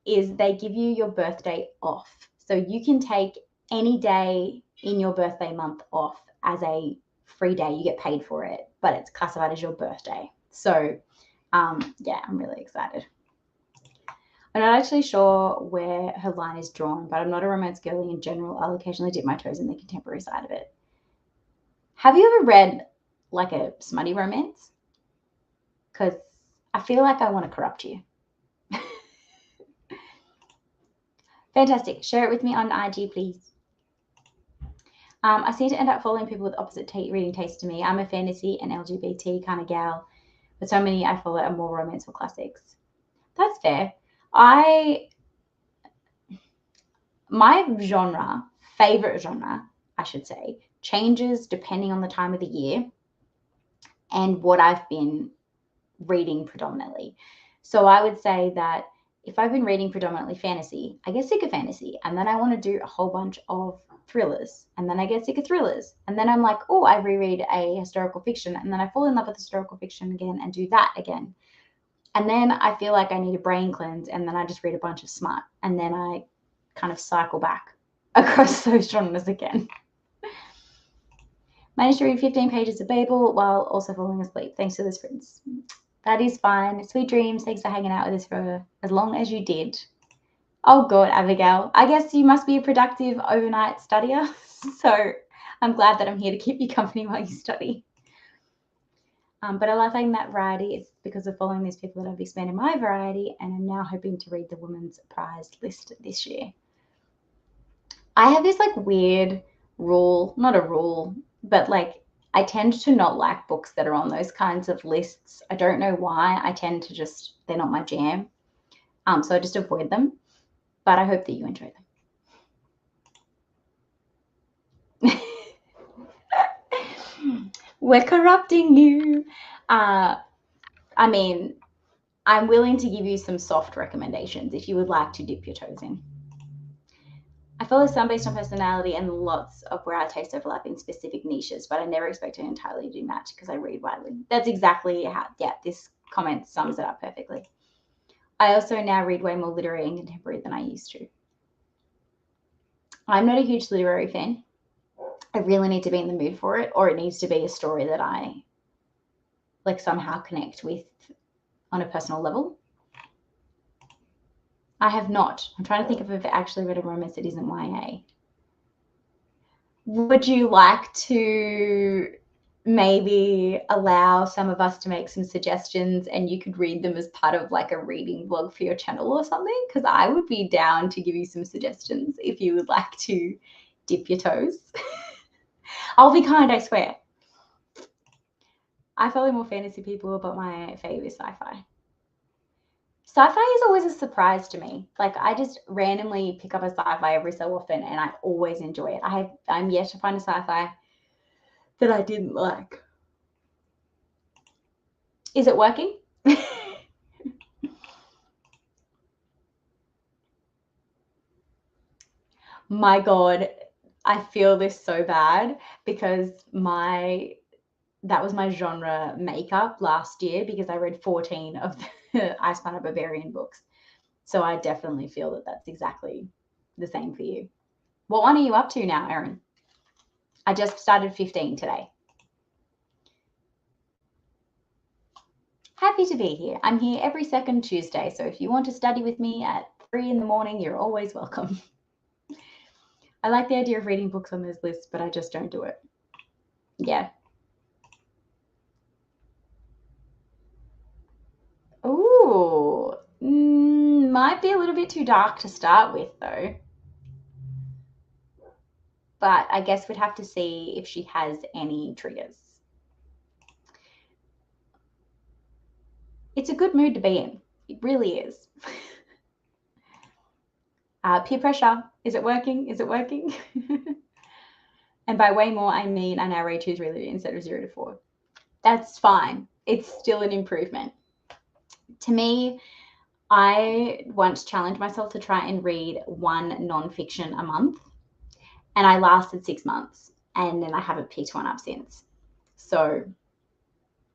is they give you your birthday off. So you can take any day in your birthday month off as a free day. You get paid for it, but it's classified as your birthday. So yeah, I'm really excited. I'm not actually sure where her line is drawn, but I'm not a romance girly in general. I'll occasionally dip my toes in the contemporary side of it. Have you ever read like a smutty romance? Because I feel like I want to corrupt you. Fantastic. Share it with me on IG, please. I seem to end up following people with opposite reading tastes to me. I'm a fantasy and LGBT kind of gal, but so many I follow are more romance or classics. That's fair. My favorite genre, I should say, changes depending on the time of the year and what I've been reading predominantly. So I would say that if I've been reading predominantly fantasy, I get sick of fantasy and then I want to do a whole bunch of thrillers and then I get sick of thrillers and then I'm like, oh, I reread a historical fiction and then I fall in love with historical fiction again and do that again. And then I feel like I need a brain cleanse and then I just read a bunch of smut and then I kind of cycle back across those genres again. Managed to read 15 pages of Babel while also falling asleep. Thanks to the sprints. That is fine. Sweet dreams. Thanks for hanging out with us for as long as you did. Oh, God, Abigail. I guess you must be a productive overnight studier. So I'm glad that I'm here to keep you company while you study. But I love having that variety. It's because of following these people that I've expanded my variety, and I'm now hoping to read the Women's Prize list this year. I have this like weird rule, not a rule, but like I tend to not like books that are on those kinds of lists. I don't know why. I tend to they're not my jam. So I just avoid them. But I hope that you enjoy them. We're corrupting you. I mean, I'm willing to give you some soft recommendations if you would like to dip your toes in. I follow some based on personality and lots of where our tastes overlap in specific niches, but I never expect to entirely do match because I read widely. That's exactly how, yeah, this comment sums it up perfectly. I also now read way more literary and contemporary than I used to. I'm not a huge literary fan. I really need to be in the mood for it, or it needs to be a story that I like somehow connect with on a personal level. I have not. I'm trying to think if I've actually read a romance that isn't YA. Would you like to maybe allow some of us to make some suggestions and you could read them as part of like a reading vlog for your channel or something? Because I would be down to give you some suggestions if you would like to dip your toes. I'll be kind, I swear. I follow more fantasy people, but my fave is sci-fi. Sci-fi is always a surprise to me. Like I just randomly pick up a sci-fi every so often and I always enjoy it. I'm yet to find a sci-fi that I didn't like. Is it working? My God, I feel this so bad because that was my genre makeup last year because I read 14 of the I Spy Barbarian books. So I definitely feel that that's exactly the same for you. What one are you up to now, Erin? I just started 15 today. Happy to be here. I'm here every second Tuesday. So if you want to study with me at 3 in the morning, you're always welcome. I like the idea of reading books on those lists, but I just don't do it. Yeah. Ooh, might be a little bit too dark to start with, though. But I guess we'd have to see if she has any triggers. It's a good mood to be in. It really is. Peer pressure. Is it working? Is it working? And by way more, I mean I now read 2 3 instead of 0 to 4. That's fine. It's still an improvement. To me, I once challenged myself to try and read one nonfiction a month, and I lasted 6 months, and then I haven't picked one up since. So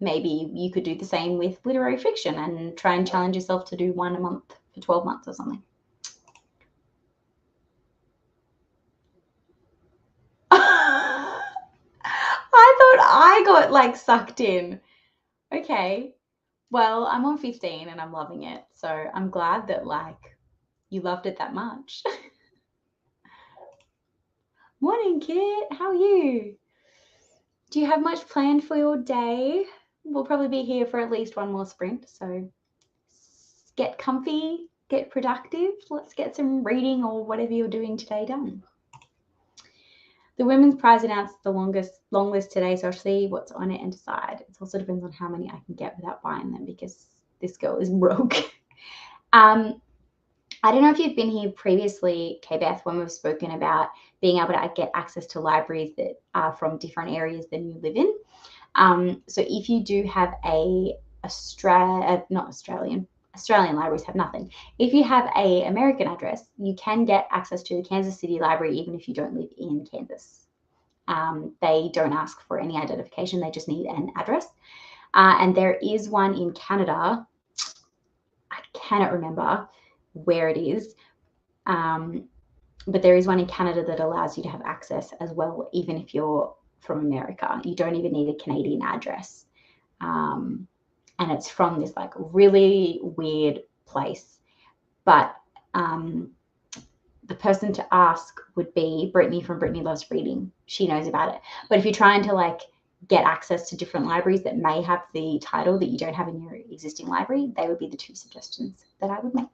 maybe you could do the same with literary fiction and try and challenge yourself to do one a month for 12 months or something. I thought I got like sucked in. Okay. Well, I'm on 15 and I'm loving it. So I'm glad that like you loved it that much. Morning, Kit. How are you? Do you have much planned for your day? We'll probably be here for at least one more sprint. So get comfy, get productive. Let's get some reading or whatever you're doing today done. The Women's Prize announced the long list today, so I'll see what's on it and decide. It also depends on how many I can get without buying them because this girl is broke. I don't know if you've been here previously, K-Beth, when we've spoken about being able to get access to libraries that are from different areas than you live in. So if you do have Australian libraries have nothing. If you have an American address, you can get access to the Kansas City Library even if you don't live in Kansas. They don't ask for any identification. They just need an address. And there is one in Canada. I cannot remember where it is. But there is one in Canada that allows you to have access as well, even if you're from America. You don't even need a Canadian address. And it's from this like really weird place. But the person to ask would be Brittany from Brittany Loves Reading. She knows about it. But if you're trying to like get access to different libraries that may have the title that you don't have in your existing library, they would be the 2 suggestions that I would make.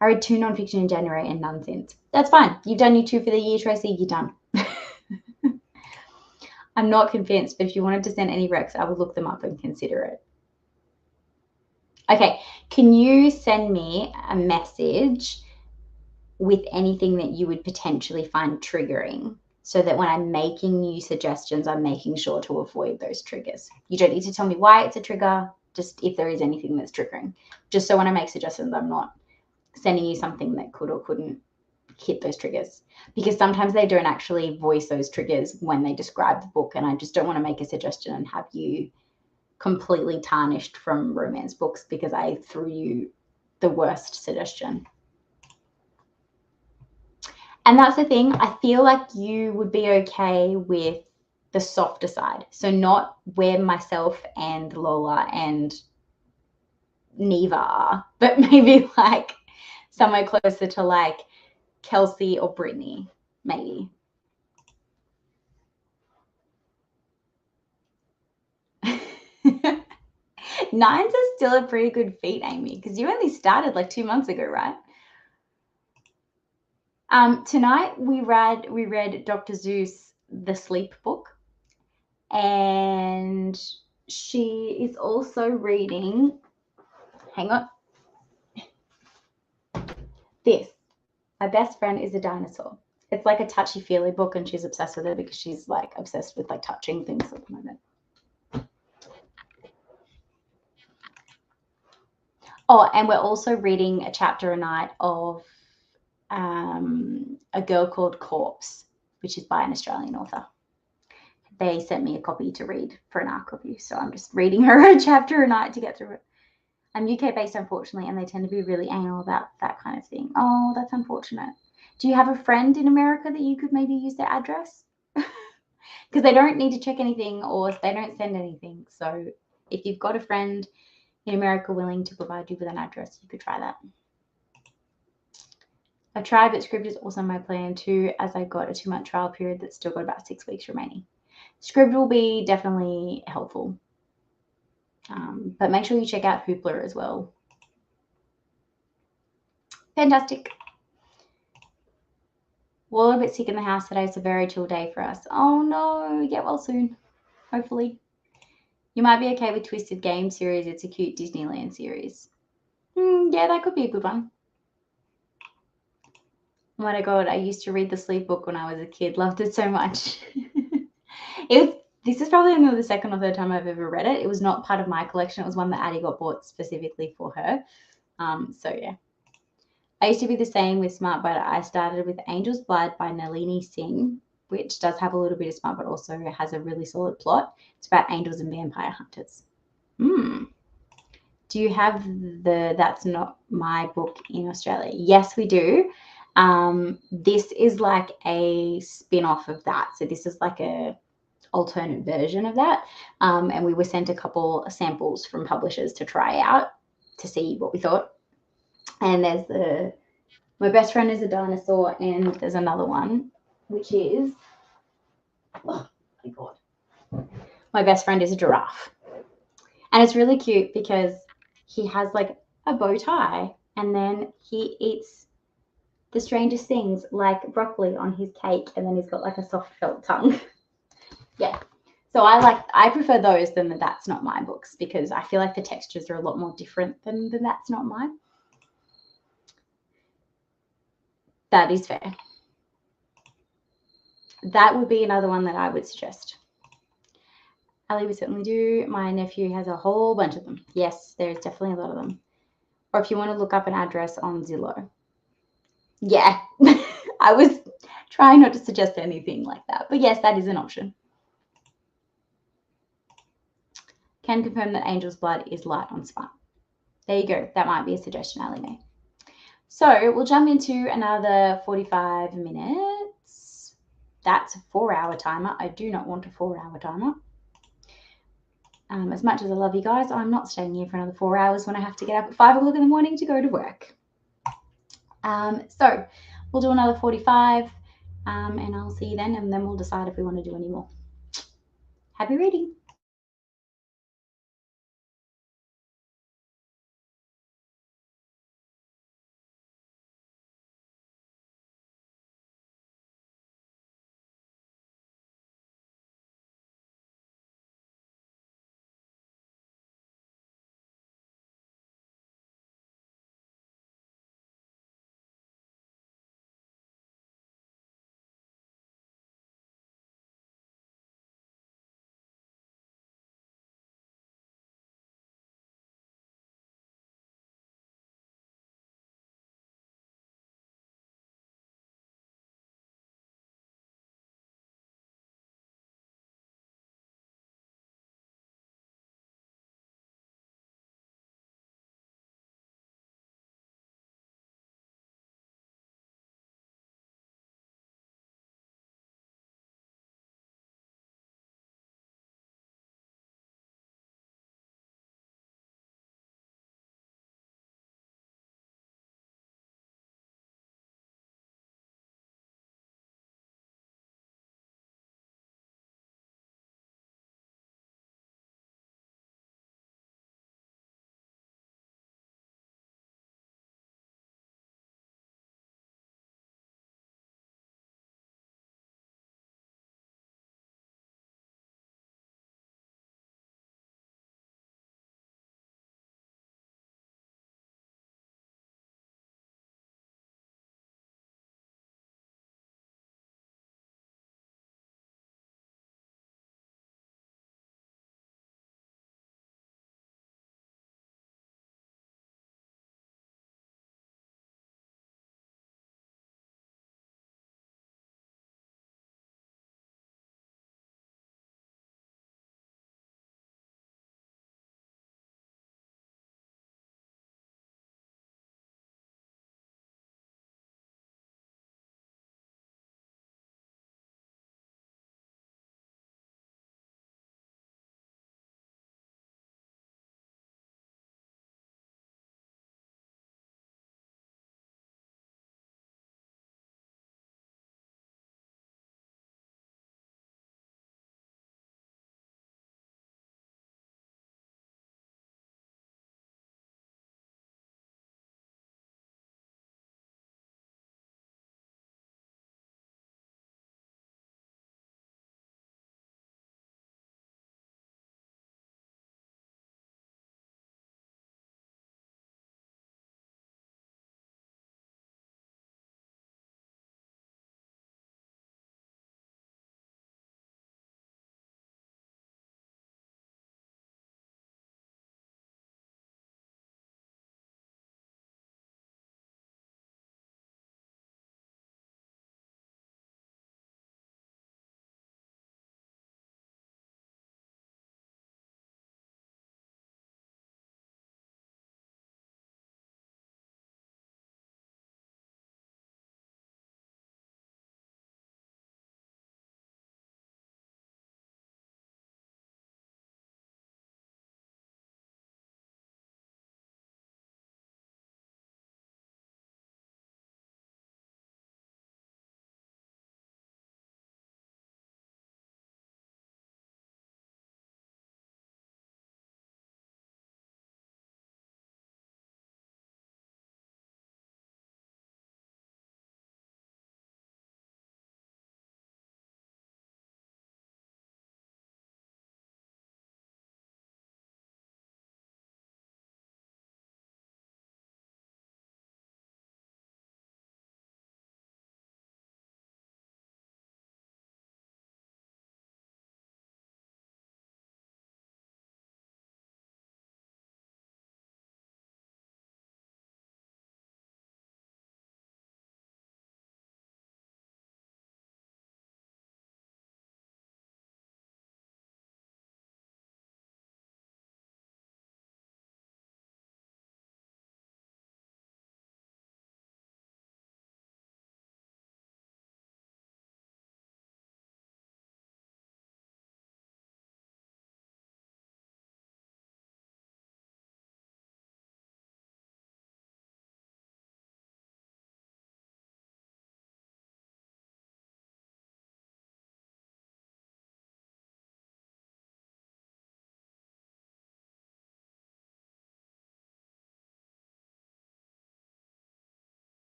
I read 2 nonfiction in January and none since. That's fine. You've done your 2 for the year, Tracy. You're done. I'm not convinced, but if you wanted to send any recs, I would look them up and consider it. Okay, can you send me a message with anything that you would potentially find triggering so that when I'm making new suggestions, I'm making sure to avoid those triggers? You don't need to tell me why it's a trigger, just if there is anything that's triggering. Just so when I make suggestions, I'm not sending you something that could or couldn't hit those triggers, because sometimes they don't actually voice those triggers when they describe the book, and I just don't want to make a suggestion and have you completely tarnished from romance books because I threw you the worst suggestion. And that's the thing, I feel like you would be okay with the softer side, so not where myself and Lola and Neva are, but maybe like somewhere closer to like Kelsey or Brittany, maybe. Nines is still a pretty good feat, Amy, because you only started like 2 months ago, right? Tonight we read Dr. Seuss, The Sleep Book, And she is also reading, hang on, this. My Best Friend is a Dinosaur. It's like a touchy-feely book, and she's obsessed with it because she's like obsessed with like touching things at the moment. Oh, and we're also reading a chapter a night of A Girl Called Corpse, which is by an Australian author. They sent me a copy to read for an ARC review, so I'm just reading her a chapter a night to get through it. I'm UK-based, unfortunately, and they tend to be really anal about that kind of thing. Oh, that's unfortunate. Do you have a friend in America that you could maybe use their address? Because they don't need to check anything or they don't send anything. So if you've got a friend in America willing to provide you with an address, you could try that. I've tried, but Scribd is also my plan too, as I got a 2-month trial period that's still got about 6 weeks remaining. Scribd will be definitely helpful. But make sure you check out Hoopla as well. Fantastic. We're all a bit sick in the house today. It's a very chill day for us. Oh no, get well soon, hopefully. You might be okay with Twisted Game series. It's a cute Disneyland series. Yeah, that could be a good one. Oh my God, I used to read the Sleep book when I was a kid. Loved it so much. This is probably only the second or third time I've ever read it. It was not part of my collection. It was one that Addie got bought specifically for her. So yeah. I used to be the same with Smart, but I started with Angel's Blood by Nalini Singh, which does have a little bit of Smart, but also has a really solid plot. It's about angels and vampire hunters. Do you have the That's Not My book in Australia? Yes, we do. This is like a spin-off of that. So this is like a alternate version of that. And we were sent a couple of samples from publishers to try out to see what we thought. And there's My Best Friend is a Dinosaur, and there's another one, which is, oh my God, My Best Friend is a Giraffe. And it's really cute because he has like a bow tie, and then he eats the strangest things like broccoli on his cake, and then he's got like a soft felt tongue. Yeah. So I prefer those than the That's Not My books because I feel like the textures are a lot more different than the That's Not Mine. That is fair. That would be another one that I would suggest. Ali, we certainly do. My nephew has a whole bunch of them. Yes, there's definitely a lot of them. Or if you want to look up an address on Zillow. Yeah, I was trying not to suggest anything like that. But yes, that is an option. Can confirm that Angel's Blood is light on Smart. There you go. That might be a suggestion Ali made. So we'll jump into another 45 minutes. That's a 4-hour timer. I do not want a 4-hour timer. As much as I love you guys, I'm not staying here for another 4 hours when I have to get up at 5 o'clock in the morning to go to work. So we'll do another 45 and I'll see you then, and then we'll decide if we want to do any more. Happy reading.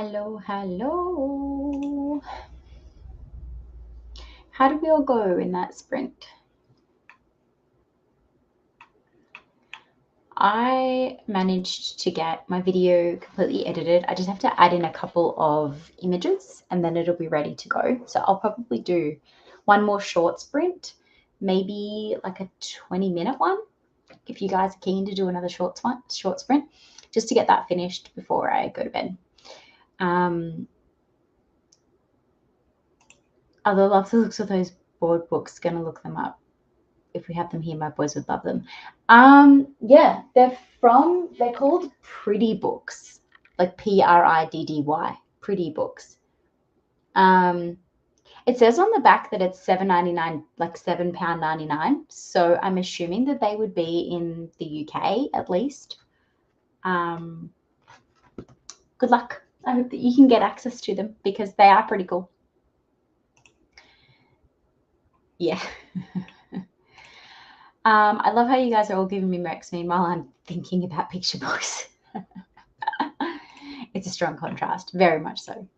Hello, hello. How did we all go in that sprint? I managed to get my video completely edited. I just have to add in a couple of images and then it'll be ready to go. So I'll probably do one more short sprint, maybe like a 20-minute one, if you guys are keen to do another short sprint, just to get that finished before I go to bed. Although I love the looks of those board books, gonna look them up. If we have them here, my boys would love them. Yeah, they're called Pretty Books, like PRIDDY, Pretty Books. It says on the back that it's $7.99, like £7.99. So I'm assuming that they would be in the UK at least. Good luck. I hope that you can get access to them because they are pretty cool. Yeah. I love how you guys are all giving me Rex. Meanwhile, I'm thinking about picture books. It's a strong contrast, very much so.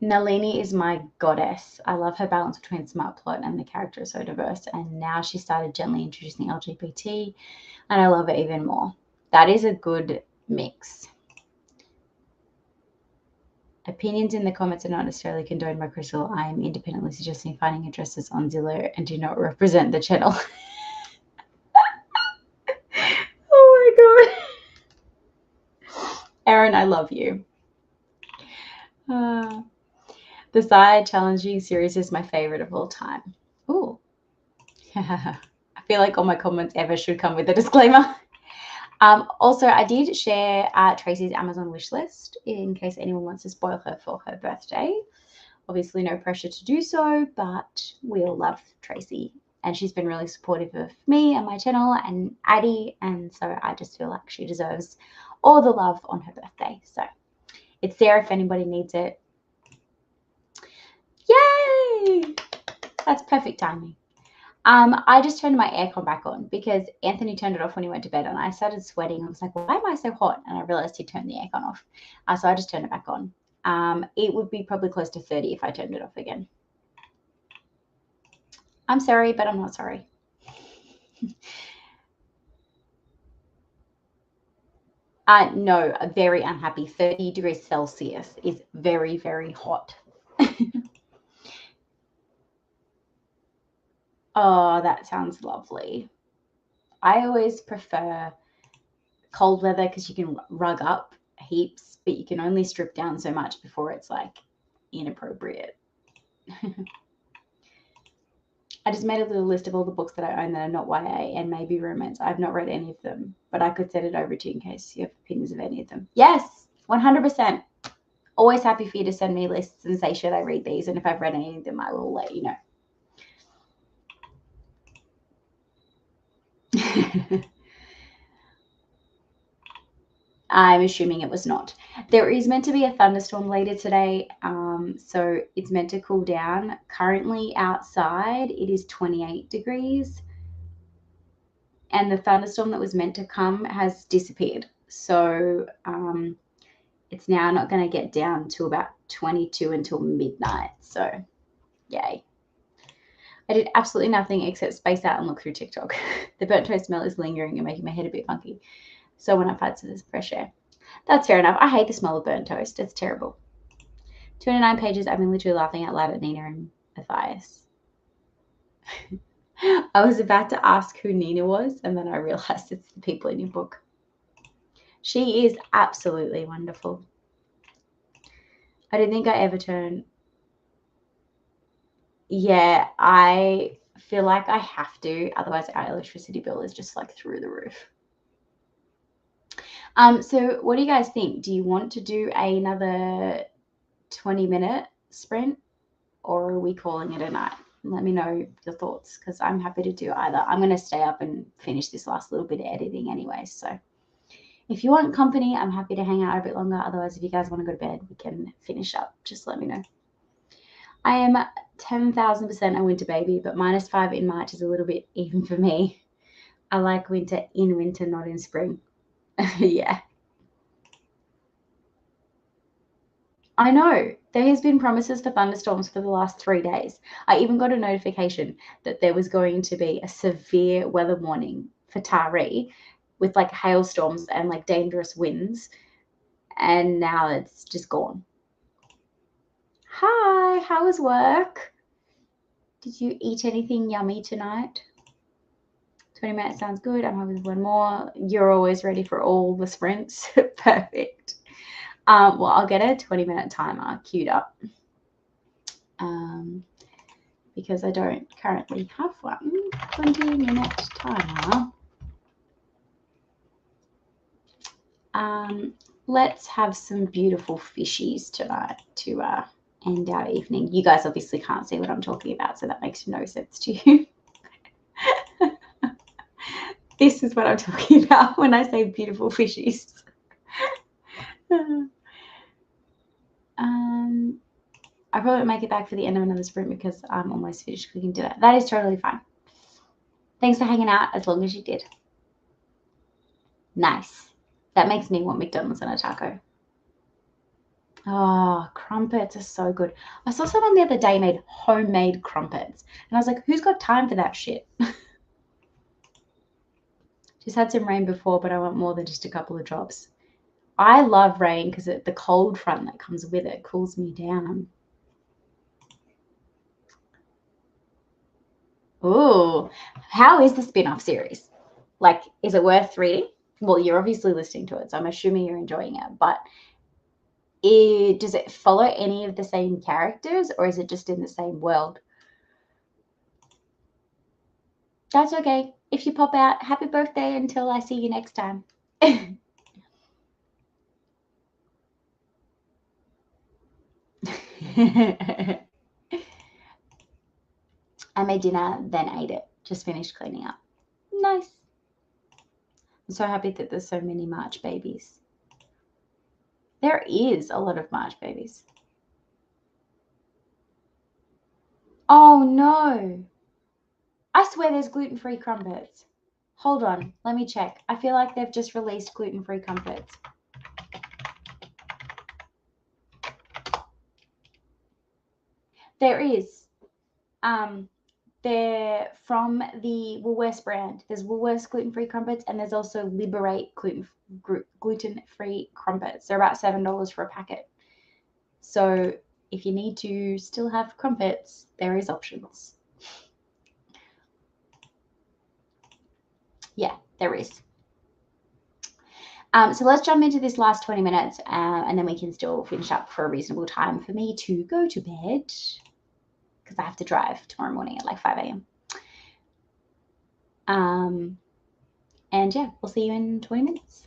Nalini is my goddess. I love her balance between smart plot and the character is so diverse. And now she started gently introducing LGBT, and I love it even more. That is a good mix. Opinions in the comments are not necessarily condoned by Crystal. I am independently suggesting finding addresses on Zillow and do not represent the channel. Oh my god. Erin, I love you. The side challenging series is my favorite of all time. Ooh. I feel like all my comments ever should come with a disclaimer. Also, I did share Tracy's Amazon wish list in case anyone wants to spoil her for her birthday. Obviously, no pressure to do so, but we all love Tracy. And she's been really supportive of me and my channel and Addie. And so I just feel like she deserves all the love on her birthday. So it's there if anybody needs it. Yay! That's perfect timing. I just turned my aircon back on because Anthony turned it off when he went to bed and I started sweating. I was like, why am I so hot? And I realized he turned the aircon off. So I just turned it back on. It would be probably close to 30 if I turned it off again. I'm sorry, but I'm not sorry. No, very unhappy. 30 degrees Celsius is very, very hot. Oh, that sounds lovely. I always prefer cold weather because you can rug up heaps, but you can only strip down so much before it's like inappropriate. I just made a little list of all the books that I own that are not YA and maybe romance. I've not read any of them, but I could send it over to you in case you have opinions of any of them. Yes, 100%. Always happy for you to send me lists and say, should I read these? And if I've read any of them, I will let you know. I'm assuming it was not. There is meant to be a thunderstorm later today, so it's meant to cool down. Currently outside, it is 28 degrees, and the thunderstorm that was meant to come has disappeared. So it's now not going to get down to about 22 until midnight. So, yay. I did absolutely nothing except space out and look through TikTok. The burnt toast smell is lingering and making my head a bit funky. So when I've had some fresh air. That's fair enough. I hate the smell of burnt toast. It's terrible. 29 pages. I've been literally laughing out loud at Nina and Matthias. I was about to ask who Nina was, and then I realized it's the people in your book. She is absolutely wonderful. I don't think I ever turn. Yeah, I feel like I have to. Otherwise, our electricity bill is just like through the roof. So what do you guys think? Do you want to do another 20-minute sprint, or are we calling it a night? Let me know your thoughts because I'm happy to do either. I'm going to stay up and finish this last little bit of editing anyway. So if you want company, I'm happy to hang out a bit longer. Otherwise, if you guys want to go to bed, we can finish up. Just let me know. I am 10,000% a winter baby, but -5 in March is a little bit even for me. I like winter in winter, not in spring. Yeah. I know. There has been promises for thunderstorms for the last 3 days. I even got a notification that there was going to be a severe weather warning for Taree with like hailstorms and like dangerous winds. And now it's just gone. Hi, how was work? Did you eat anything yummy tonight? 20 minutes sounds good. I'm having one more. You're always ready for all the sprints. Perfect. Well, I'll get a 20-minute timer queued up because I don't currently have one. 20-minute timer. Let's have some beautiful fishies tonight to end our evening. You guys obviously can't see what I'm talking about, so that makes no sense to you. This is what I'm talking about when I say beautiful fishies. I probably won't make it back for the end of another sprint because I'm almost finished cooking dinner. That is totally fine. Thanks for hanging out as long as you did. Nice. That makes me want McDonald's and a taco. Oh, crumpets are so good. I saw someone the other day made homemade crumpets. And I was like, who's got time for that shit? Just had some rain before, but I want more than just a couple of drops. I love rain because the cold front that comes with it cools me down. Ooh, how is the spin-off series? Like, is it worth reading? Well, you're obviously listening to it, so I'm assuming you're enjoying it. But does it follow any of the same characters, or is it just in the same world? That's okay. If you pop out, happy birthday until I see you next time. I made dinner, then ate it. Just finished cleaning up. Nice. I'm so happy that there's so many March babies. There is a lot of March babies. Oh no. I swear there's gluten-free crumpets. Hold on, let me check. I feel like they've just released gluten-free crumpets. There is. They're from the Woolworths brand. There's Woolworths gluten-free crumpets, and there's also Liberate gluten-free crumpets. They're about $7 for a packet. So if you need to still have crumpets, there is options. Yeah, there is. So let's jump into this last 20 minutes and then we can still finish up for a reasonable time for me to go to bed because I have to drive tomorrow morning at like 5 a.m. And yeah, we'll see you in 20 minutes.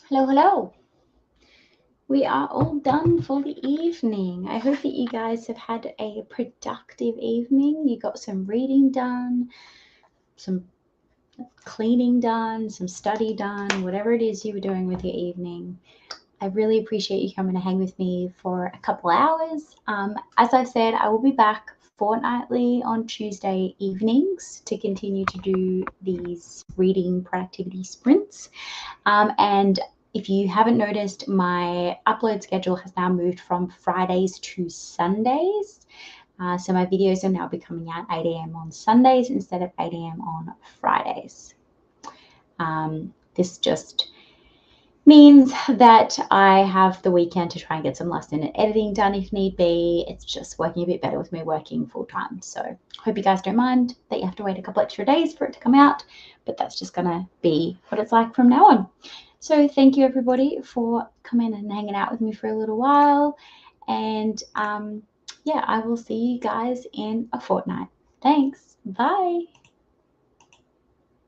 Hello, hello. We are all done for the evening. I hope that you guys have had a productive evening. You got some reading done, some cleaning done, some study done, whatever it is you were doing with your evening. I really appreciate you coming to hang with me for a couple hours. As I've said, I will be back fortnightly on Tuesday evenings to continue to do these reading productivity sprints. And if you haven't noticed, my upload schedule has now moved from Fridays to Sundays. So my videos are now be coming out 8 a.m. on Sundays instead of 8 a.m. on Fridays. This just means that I have the weekend to try and get some last minute editing done if need be. It's just working a bit better with me working full time. So hope you guys don't mind that you have to wait a couple extra days for it to come out, but that's just gonna be what it's like from now on. So thank you everybody for coming and hanging out with me for a little while. And yeah, I will see you guys in a fortnight. Thanks. Bye.